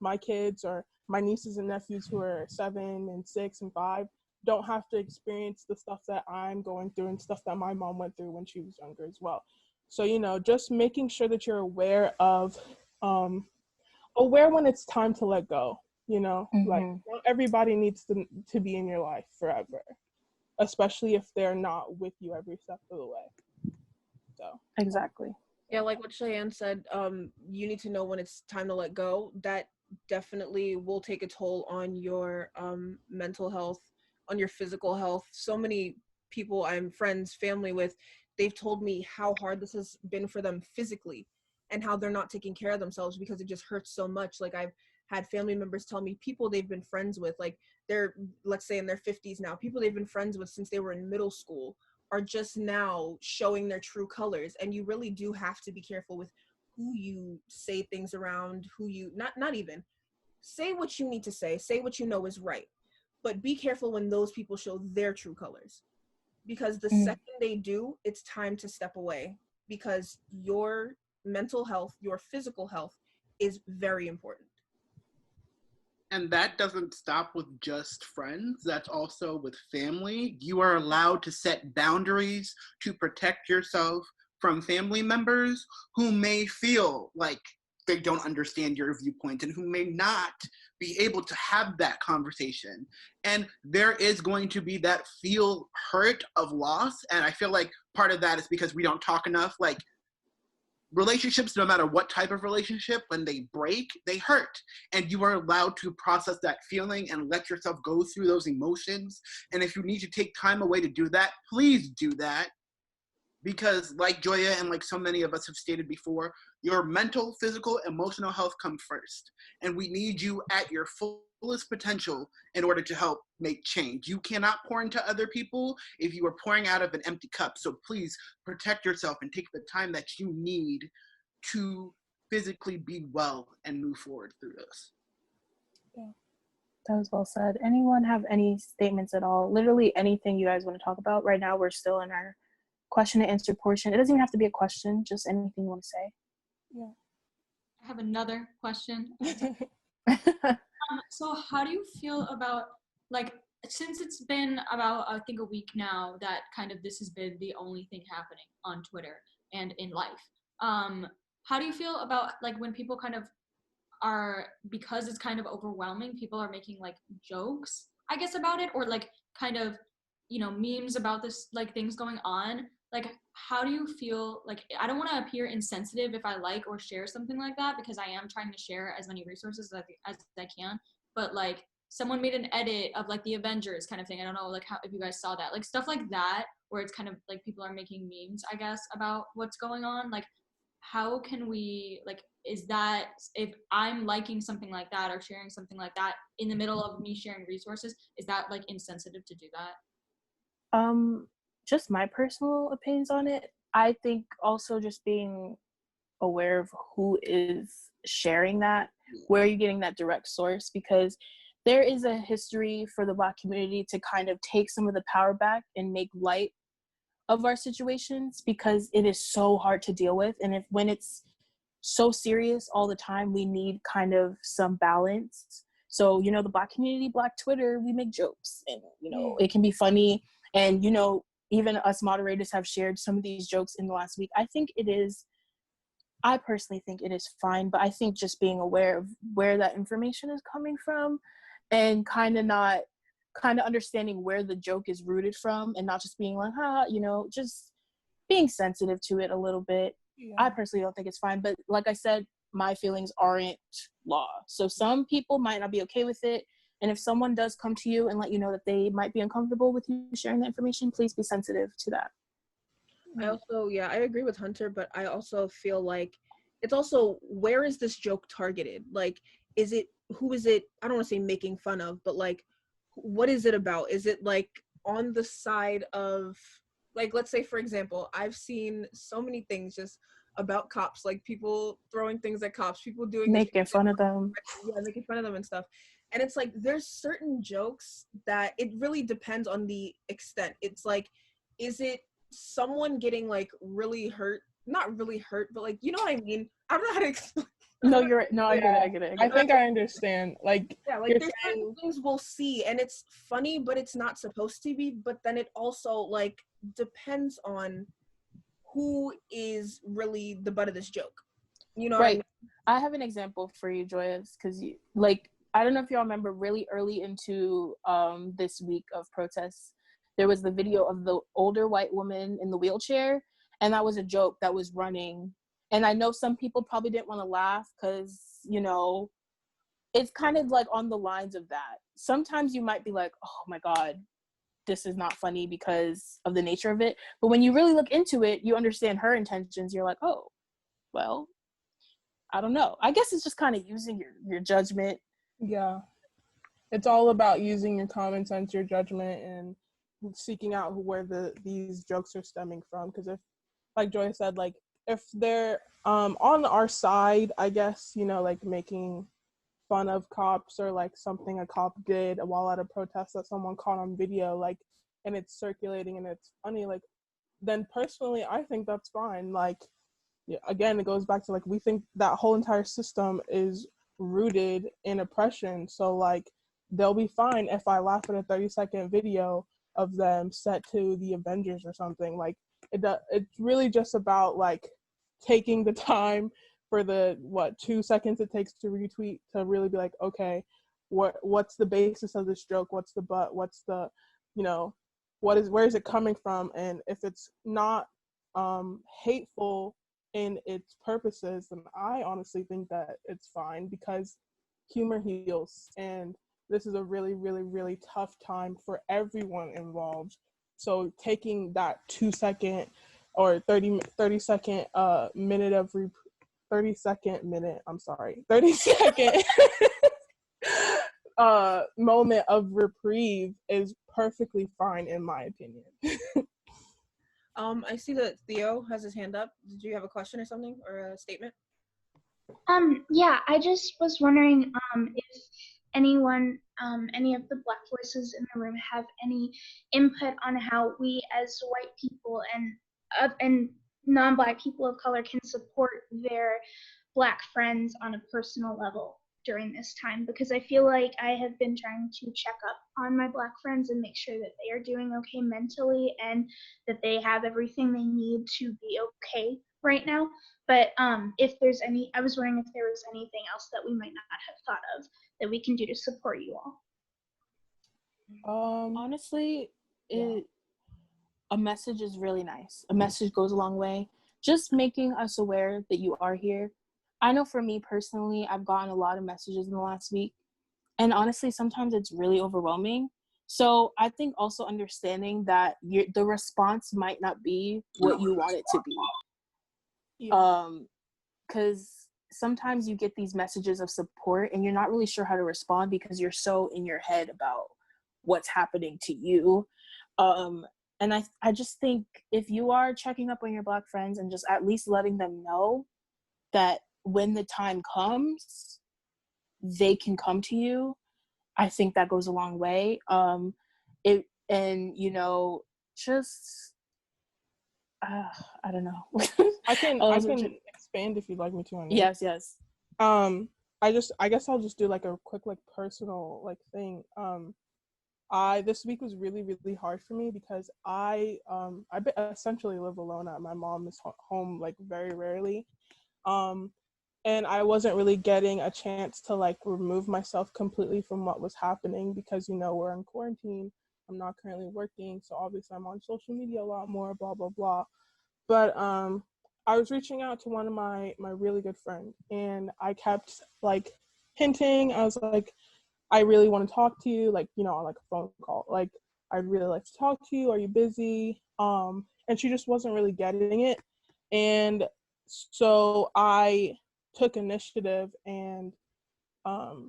my kids or my nieces and nephews who are 7 and 6 and 5 don't have to experience the stuff that I'm going through and stuff that my mom went through when she was younger as well. So, just making sure that you're aware when it's time to let go, like not everybody needs to be in your life forever, especially if they're not with you every step of the way. So Exactly. Yeah, like what Cheyenne said, you need to know when it's time to let go. That definitely will take a toll on your mental health, on your physical health. So many people I'm friends, family with, they've told me how hard this has been for them physically and how they're not taking care of themselves because it just hurts so much. Like I've had family members tell me people they've been friends with, like they're, let's say in their 50s now, people they've been friends with since they were in middle school are just now showing their true colors. And you really do have to be careful with who you say things around, who you not even say what you need to say what you know is right, but be careful when those people show their true colors, because the second they do, it's time to step away, because your mental health, your physical health is very important. And that doesn't stop with just friends. That's also with family. You are allowed to set boundaries to protect yourself from family members who may feel like they don't understand your viewpoint and who may not be able to have that conversation. And there is going to be that feel hurt of loss. And I feel like part of that is because we don't talk enough. Like, relationships, no matter what type of relationship, when they break, they hurt. And you are allowed to process that feeling and let yourself go through those emotions. And if you need to take time away to do that, please do that. Because like Joya and like so many of us have stated before, your mental, physical, emotional health come first. And we need you at your fullest potential in order to help make change. You cannot pour into other people if you are pouring out of an empty cup. So please protect yourself and take the time that you need to physically be well and move forward through this. Yeah, that was well said. Anyone have any statements at all? Literally anything you guys want to talk about. Right now we're still in our question and answer portion. It doesn't even have to be a question, just anything you want to say. Yeah. I have another question. So how do you feel about, like, since it's been about, I think, a week now that kind of this has been the only thing happening on Twitter and in life, how do you feel about, like, when people kind of are, because it's kind of overwhelming, people are making, like, jokes, I guess, about it, or, like, kind of, memes about this, like, things going on? Like, how do you feel? Like, I don't want to appear insensitive if I like or share something like that, because I am trying to share as many resources as I can. But, like, someone made an edit of, like, the Avengers kind of thing. I don't know, like, how, if you guys saw that, like, stuff like that, where it's kind of like people are making memes, I guess, about what's going on. Like, how can we, like, is that, if I'm liking something like that or sharing something like that in the middle of me sharing resources, is that, like, insensitive to do that? Just my personal opinions on it. I think also just being aware of who is sharing that, where are you getting that direct source, because there is a history for the Black community to kind of take some of the power back and make light of our situations, because it is so hard to deal with. And when it's so serious all the time, we need kind of some balance. So, the Black community, Black Twitter, we make jokes and, it can be funny. And, even us moderators have shared some of these jokes in the last week. I personally think it is fine, but I think just being aware of where that information is coming from and kind of understanding where the joke is rooted from, and not just being like, just being sensitive to it a little bit. Yeah. I personally don't think it's fine, but like I said, my feelings aren't law. So some people might not be okay with it. And if someone does come to you and let you know that they might be uncomfortable with you sharing that information, please be sensitive to that. I agree with Hunter, but I also feel like it's also, where is this joke targeted? Like, who is it? I don't want to say making fun of, but like, what is it about? Is it like on the side of, like, let's say, for example, I've seen so many things just about cops, like people throwing things at cops, people doing making fun of them. Yeah, making fun of them and stuff. And it's like, there's certain jokes that it really depends on the extent. It's like, is it someone getting like really hurt? Not really hurt, but like, you know what I mean? I don't know how to explain. No, you're right. No, I get it. I think I understand. Like, Yeah, like there's certain things we'll see and it's funny, but it's not supposed to be. But then it also like depends on who is really the butt of this joke. You know what I mean? I have an example for you, Joyous, because like, I don't know if y'all remember really early into this week of protests, there was the video of the older white woman in the wheelchair, and that was a joke that was running. And I know some people probably didn't want to laugh because, you know, it's kind of like on the lines of that. Sometimes you might be like, oh my God, this is not funny because of the nature of it. But when you really look into it, you understand her intentions. You're like, oh, well, I don't know. I guess it's just kind of using your judgment. Yeah. It's all about using your common sense, your judgment, and seeking out where these jokes are stemming from. Because if, like Joy said, like, if they're on our side, I guess, you know, like making fun of cops or like something a cop did while at a protest that someone caught on video, like, and it's circulating and it's funny, like, then personally I think that's fine. Like, yeah, again, it goes back to like, we think that whole entire system is rooted in oppression, so like they'll be fine if I laugh at a 30-second video of them set to the Avengers or something. Like, it's really just about like taking the time for the 2 seconds it takes to retweet to really be like, okay, what's the basis of this joke, what's the what's the, you know, where is it coming from? And if it's not hateful in its purposes, then I honestly think that it's fine, because humor heals, and this is a really, really, really tough time for everyone involved. So taking that 2 second or 30 second minute of 30 second moment of reprieve is perfectly fine in my opinion. I see that Theo has his hand up. Did you have a question or something, or a statement? Yeah, I just was wondering if anyone, any of the Black voices in the room have any input on how we as white people and non-Black people of color can support their Black friends on a personal level during this time, because I feel like I have been trying to check up on my Black friends and make sure that they are doing okay mentally and that they have everything they need to be okay right now. But if there's any, I was wondering if there was anything else that we might not have thought of that we can do to support you all. Honestly, a message is really nice. A message goes a long way. Just making us aware that you are here. I know for me personally, I've gotten a lot of messages in the last week, and honestly, sometimes it's really overwhelming. So I think also understanding that the response might not be what you want it to be. Yeah. Because sometimes you get these messages of support and you're not really sure how to respond because you're so in your head about what's happening to you. And I just think if you are checking up on your Black friends and just at least letting them know that when the time comes, they can come to you, I think that goes a long way. You know, just I don't know. I can expand if you'd like me to on that. Yes. I guess I'll just do like a quick like personal like thing. This week was really, really hard for me because I essentially live alone. My mom is home like very rarely. And I wasn't really getting a chance to like remove myself completely from what was happening because, you know, we're in quarantine. I'm not currently working, so obviously I'm on social media a lot more, blah, blah, blah. But I was reaching out to one of my really good friends, and I kept like hinting. I was like, I really want to talk to you, like, you know, on like a phone call. Like, I'd really like to talk to you. Are you busy? And she just wasn't really getting it. And so I took initiative and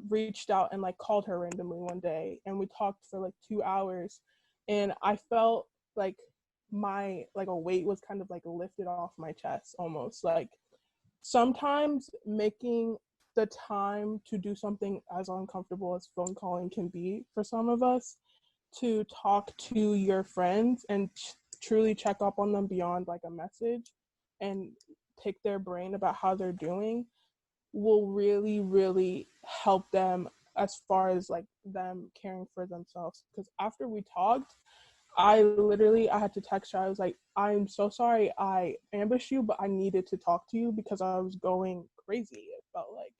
reached out and like called her randomly one day, and we talked for like 2 hours, and I felt like a weight was kind of like lifted off my chest almost. Like, sometimes making the time to do something as uncomfortable as phone calling can be for some of us, to talk to your friends and truly check up on them beyond like a message and pick their brain about how they're doing will really, really help them as far as like them caring for themselves. Because after we talked, I had to text her. I was like, I'm so sorry I ambushed you, but I needed to talk to you because I was going crazy, it felt like.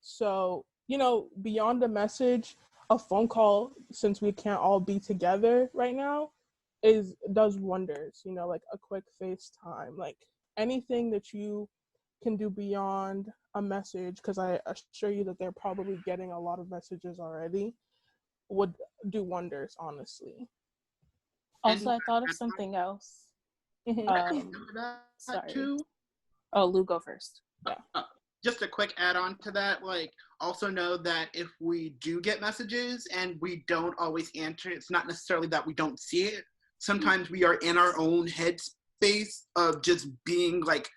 So, you know, beyond a message, a phone call, since we can't all be together right now, does wonders, you know, like a quick FaceTime, like anything that you can do beyond a message, because I assure you that they're probably getting a lot of messages already, would do wonders, honestly. Also, I thought of something else. Sorry. Too? Oh, Lou, go first. Yeah. Just a quick add-on to that, like, also know that if we do get messages and we don't always answer, it's not necessarily that we don't see it. Sometimes we are in our own headspace of just being like,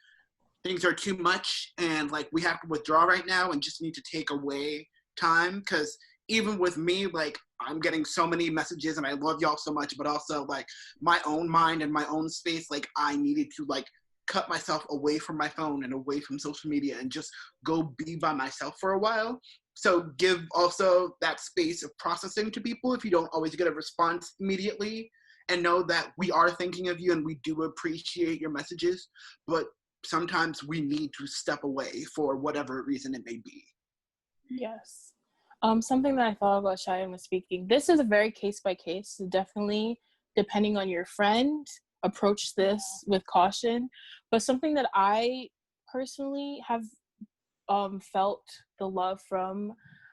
things are too much and like we have to withdraw right now and just need to take away time. Because even with me, like, I'm getting so many messages and I love y'all so much, but also like my own mind and my own space, like I needed to like cut myself away from my phone and away from social media and just go be by myself for a while. So give also that space of processing to people if you don't always get a response immediately, and know that we are thinking of you and we do appreciate your messages, but sometimes we need to step away for whatever reason it may be. Yes. Something that I thought about Cheyenne was speaking. This is a very case by case. So definitely, depending on your friend, approach this with caution. But something that I personally have felt the love from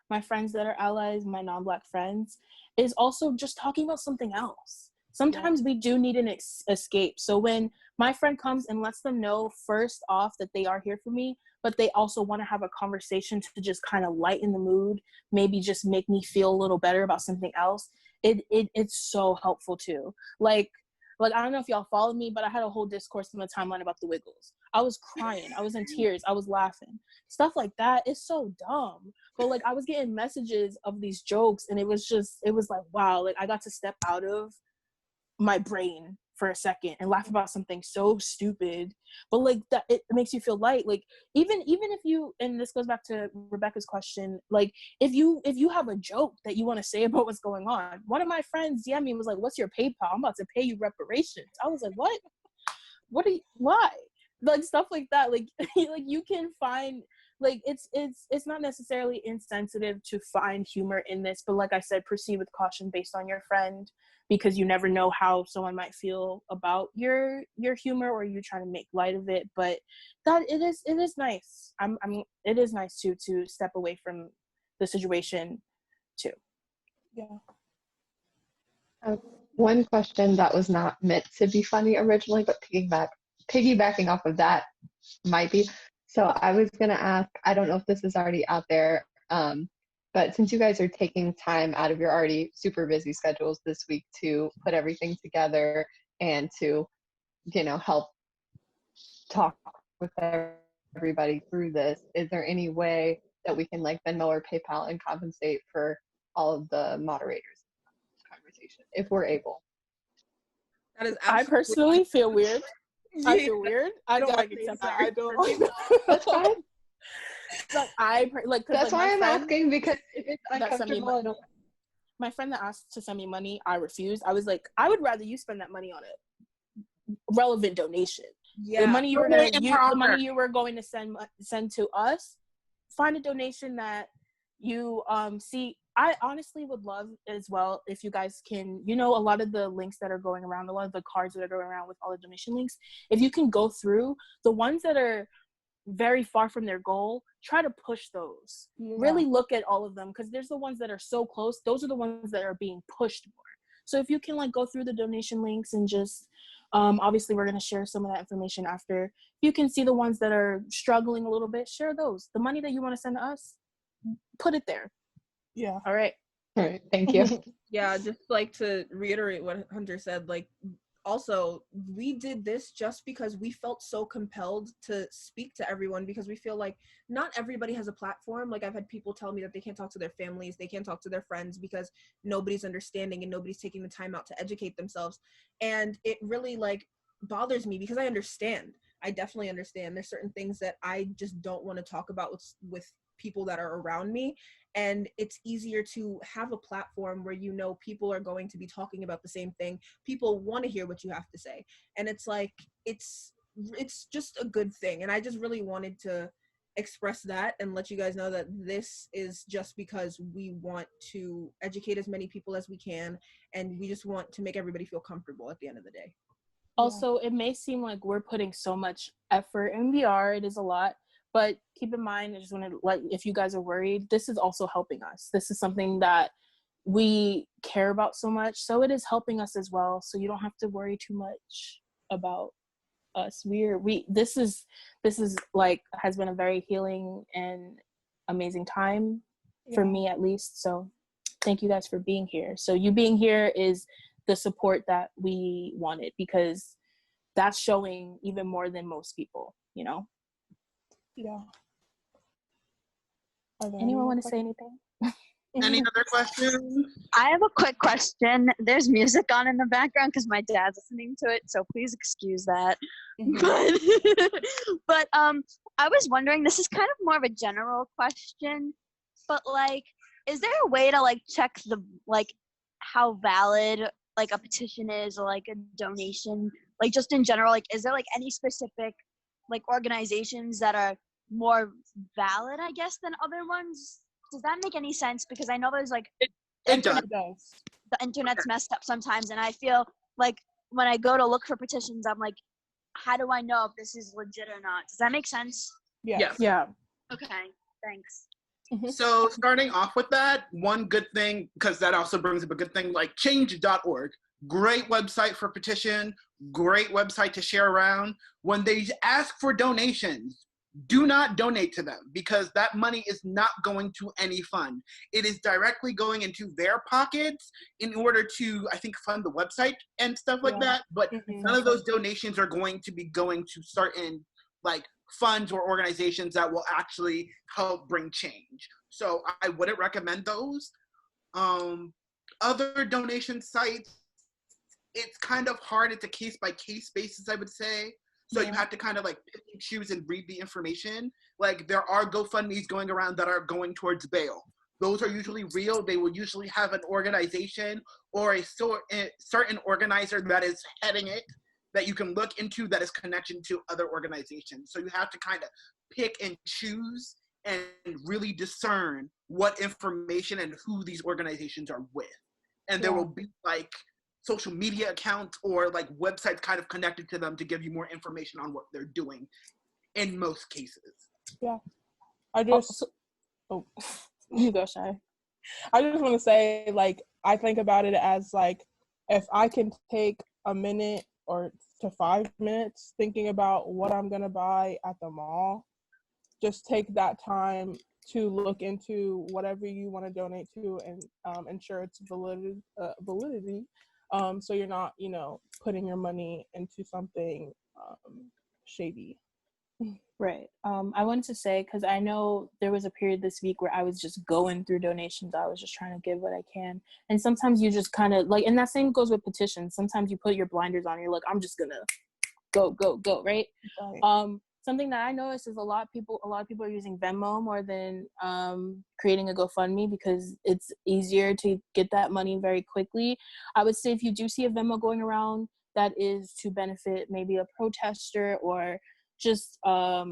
my friends that are allies, my non-Black friends, is also just talking about something else. Sometimes we do need an escape. So when my friend comes and lets them know first off that they are here for me, but they also want to have a conversation to just kind of lighten the mood, maybe just make me feel a little better about something else, it's so helpful too. Like I don't know if y'all follow me, but I had a whole discourse on the timeline about the Wiggles. I was crying. I was in tears. I was laughing. Stuff like that is so dumb. But like I was getting messages of these jokes and it was like, wow, like I got to step out of my brain for a second and laugh about something so stupid, but like that it makes you feel light. Like even if you, and this goes back to Rebecca's question, like if you have a joke that you want to say about what's going on, one of my friends DM'd me and was like, what's your PayPal? I'm about to pay you reparations. I was like, why? Like stuff like that. Like like you can find, like it's not necessarily insensitive to find humor in this, but like I said, proceed with caution based on your friend, because you never know how someone might feel about your humor or you trying to make light of it. But that it is nice. It is nice to step away from the situation too. Yeah. One question that was not meant to be funny originally, but piggybacking off of that might be. So I was going to ask, I don't know if this is already out there, but since you guys are taking time out of your already super busy schedules this week to put everything together and to, help talk with everybody through this, is there any way that we can like Venmo or PayPal and compensate for all of the moderators in this conversation, if we're able? That is I personally feel weird. Yeah. I feel weird. I don't like accepting. I don't like That's fine. Like that's why I'm asking, because if it's uncomfortable, my friend that asked to send me money, I refused. I was like, I would rather you spend that money on a relevant donation. Yeah. The money you were going to send to us, find a donation that you see. I honestly would love as well if you guys can, a lot of the links that are going around, a lot of the cards that are going around with all the donation links, if you can go through the ones that are very far from their goal, try to push those. Really look at all of them, because there's the ones that are so close. Those are the ones that are being pushed more. So if you can like go through the donation links and just obviously we're going to share some of that information after. If you can see the ones that are struggling a little bit, share those. The money that you want to send to us, put it there. Yeah. All right, thank you. Yeah, just like to reiterate what Hunter said, like also, we did this just because we felt so compelled to speak to everyone, because we feel like not everybody has a platform. Like, I've had people tell me that they can't talk to their families, they can't talk to their friends because nobody's understanding and nobody's taking the time out to educate themselves. And it really like bothers me because I understand. I definitely understand. There's certain things that I just don't want to talk about with people that are around me. And it's easier to have a platform where you know people are going to be talking about the same thing. People want to hear what you have to say. And it's like, it's just a good thing. And I just really wanted to express that and let you guys know that this is just because we want to educate as many people as we can, and we just want to make everybody feel comfortable at the end of the day. Also, it may seem like we're putting so much effort, and we are, it is a lot, but keep in mind, I just want to let, if you guys are worried, this is also helping us. This is something that we care about so much, so it is helping us as well. So you don't have to worry too much about us. This is like, has been a very healing and amazing time for me, at least. So thank you guys for being here. So you being here is the support that we wanted, because that's showing even more than most people, you know? Yeah. Anyone want to say anything? Any other questions? I have a quick question. There's music on in the background because my dad's listening to it, so please excuse that. But I was wondering, this is kind of more of a general question, but like, is there a way to like check the like how valid like a petition is, or like a donation, like just in general, like is there like any specific like organizations that are more valid, I guess, than other ones? Does that make any sense? Because I know there's like it does. The internet's messed up sometimes, and I feel like when I go to look for petitions, I'm like, how do I know if this is legit or not? Does that make sense? Yes. Yeah. Okay, thanks. So starting off with that, one good thing, because that also brings up a good thing, like change.org, great website for petition, great website to share around. When they ask for donations, do not donate to them, because that money is not going to any fund. It is directly going into their pockets in order to, I think, fund the website and stuff like that. But none of those donations are going to be going to certain like funds or organizations that will actually help bring change. So I wouldn't recommend those. Other donation sites, it's kind of hard. It's a case by case basis, I would say. So you have to kind of like pick and choose and read the information. Like, there are GoFundMes going around that are going towards bail. Those are usually real. They will usually have an organization or a certain organizer that is heading it, that you can look into, that is connected to other organizations. So you have to kind of pick and choose and really discern what information and who these organizations are with. And there will be like social media accounts or like websites kind of connected to them to give you more information on what they're doing in most cases. Yeah. You go, Shy. I just want to say, like, I think about it as like, if I can take a minute or to 5 minutes thinking about what I'm going to buy at the mall, just take that time to look into whatever you want to donate to and ensure its validity. So you're not, putting your money into something shady. Right. I wanted to say, because I know there was a period this week where I was just going through donations. I was just trying to give what I can. And sometimes you just kind of like, and that same goes with petitions. Sometimes you put your blinders on. You're like, I'm just going to go, right? Something that I noticed is a lot of people are using Venmo more than creating a GoFundMe, because it's easier to get that money very quickly. I would say if you do see a Venmo going around that is to benefit maybe a protester or just a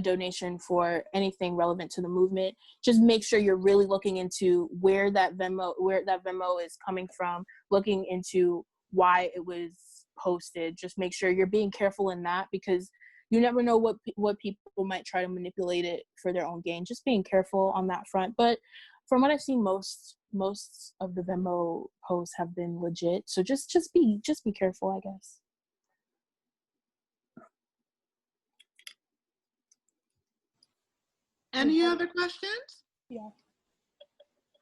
donation for anything relevant to the movement, just make sure you're really looking into where that Venmo is coming from, looking into why it was posted. Just make sure you're being careful in that, because you never know what people might try to manipulate it for their own gain. Just being careful on that front. But from what I've seen, most of the Venmo posts have been legit. So just be careful, I guess. Any other questions? Yeah.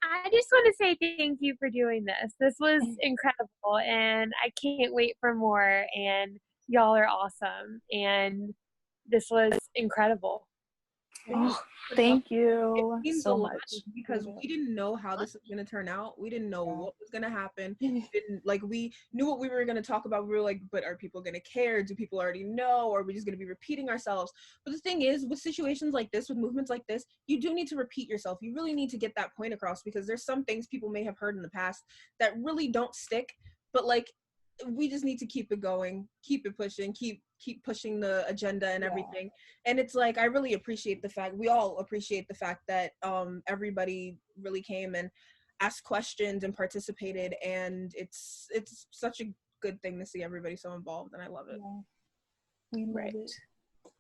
I just want to say thank you for doing this. This was incredible, and I can't wait for more. And y'all are awesome, and this was incredible. Oh, thank you It means so a lot much. because we didn't know how this was going to turn out. We didn't know what was going to happen. Yeah. We knew what we were going to talk about. We were like, but are people going to care? Do people already know? Or are we just going to be repeating ourselves? But the thing is, with situations like this, with movements like this, you do need to repeat yourself. You really need to get that point across, because there's some things people may have heard in the past that really don't stick. But like, we just need to keep it going, keep it pushing, keep pushing the agenda and everything. And it's like, I really appreciate the fact, we all appreciate the fact that everybody really came and asked questions and participated, and it's such a good thing to see everybody so involved, and I love it. We love it.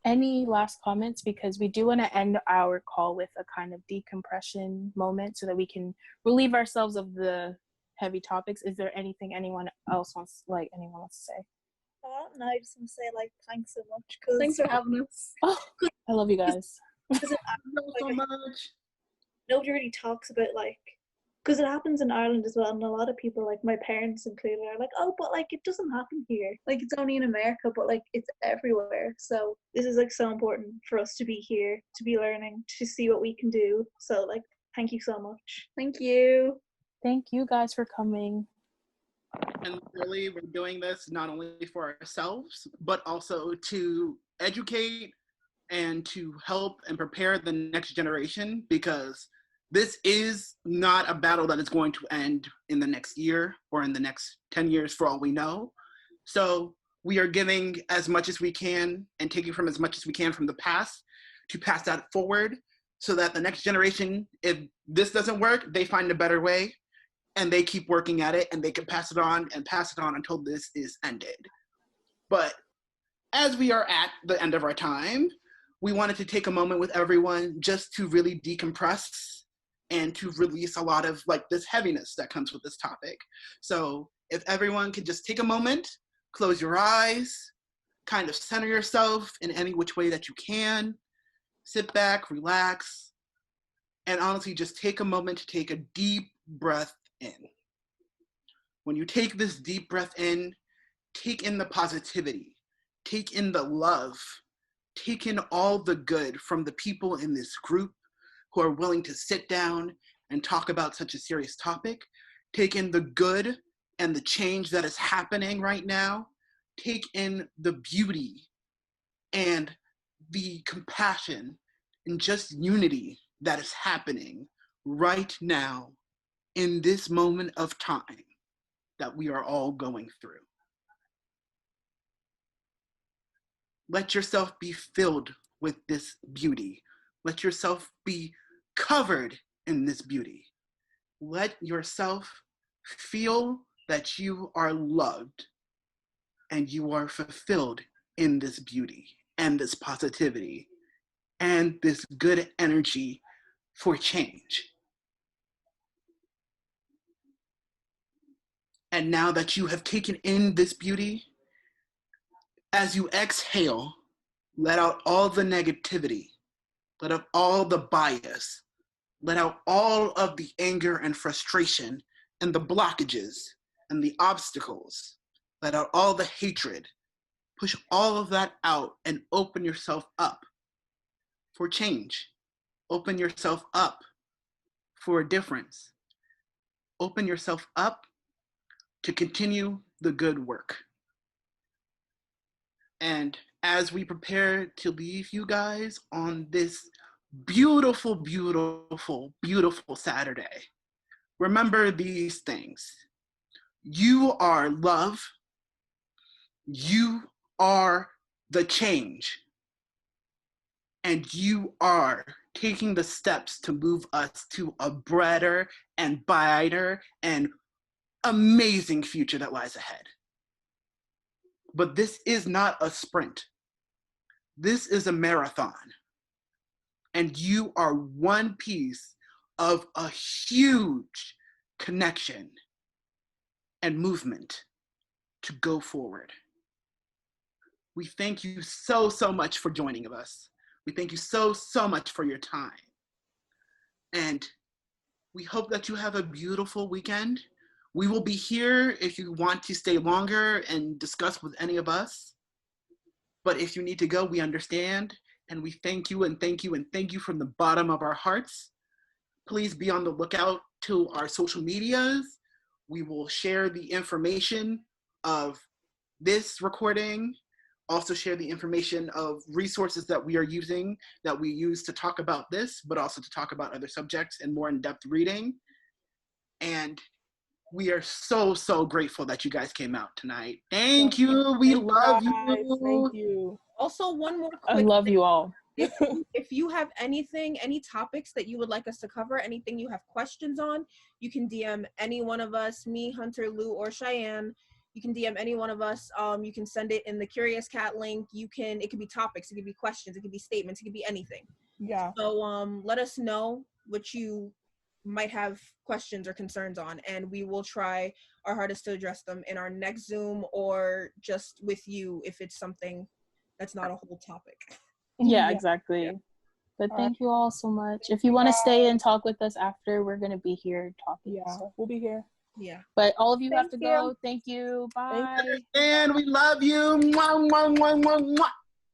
Any last comments? Because we do want to end our call with a kind of decompression moment so that we can relieve ourselves of the heavy topics. Is there anything anyone wants to say? No, I just want to say thanks so much. Thanks for having us. Oh, I love you guys. Because so much. Nobody really talks about because it happens in Ireland as well, and a lot of people, like my parents included, are like, oh, but it doesn't happen here. It's only in America, but it's everywhere. So this is so important for us to be here, to be learning, to see what we can do. So thank you so much. Thank you. Thank you guys for coming. And really, we're doing this not only for ourselves, but also to educate and to help and prepare the next generation, because this is not a battle that is going to end in the next year or in the next 10 years for all we know. So we are giving as much as we can and taking from as much as we can from the past to pass that forward, so that the next generation, if this doesn't work, they find a better way and they keep working at it, and they can pass it on until this is ended. But as we are at the end of our time, we wanted to take a moment with everyone just to really decompress and to release a lot of this heaviness that comes with this topic. So if everyone could just take a moment, close your eyes, kind of center yourself in any which way that you can, sit back, relax, and honestly just take a moment to take a deep breath in. When you take this deep breath in, take in the positivity, take in the love, take in all the good from the people in this group who are willing to sit down and talk about such a serious topic. Take in the good and the change that is happening right now. Take in the beauty and the compassion and just unity that is happening right now in this moment of time that we are all going through. Let yourself be filled with this beauty. Let yourself be covered in this beauty. Let yourself feel that you are loved and you are fulfilled in this beauty and this positivity and this good energy for change. And now that you have taken in this beauty, as you exhale, let out all the negativity, let out all the bias, let out all of the anger and frustration and the blockages and the obstacles, let out all the hatred. Push all of that out and open yourself up for change. Open yourself up for a difference. Open yourself up to continue the good work. And as we prepare to leave you guys on this beautiful, beautiful, beautiful Saturday, remember these things. You are love. You are the change. And you are taking the steps to move us to a brighter and brighter and amazing future that lies ahead. But this is not a sprint. This is a marathon. And you are one piece of a huge connection and movement to go forward. We thank you so, so much for joining us. We thank you so, so much for your time. And We hope that you have a beautiful weekend. We will be here if you want to stay longer and discuss with any of us. But if you need to go, we understand. And we thank you and thank you and thank you from the bottom of our hearts. Please be on the lookout to our social medias. We will share the information of this recording, also share the information of resources that we are using, that we use to talk about this, but also to talk about other subjects and more in-depth reading. And we are so, so grateful that you guys came out tonight. Thank you. We love you. Thank you. Also, one more quick I love thing. you all. If you have anything, any topics that you would like us to cover, anything you have questions on, you can DM any one of us, me, Hunter, Lou, or Cheyenne. You can DM any one of us. You can send it in the Curious Cat link. It could be topics, it could be questions, it could be statements, it could be anything. Yeah. So let us know what you might have questions or concerns on, and we will try our hardest to address them in our next Zoom or just with you if it's something that's not a whole topic. Yeah, exactly. Yeah. But thank you all so much. If you want to stay and talk with us after, we're going to be here talking. Yeah, so. we'll be here. Yeah. But all of you have to go. Thank you. Bye. And we love you. Mwah, mwah, mwah, mwah, mwah.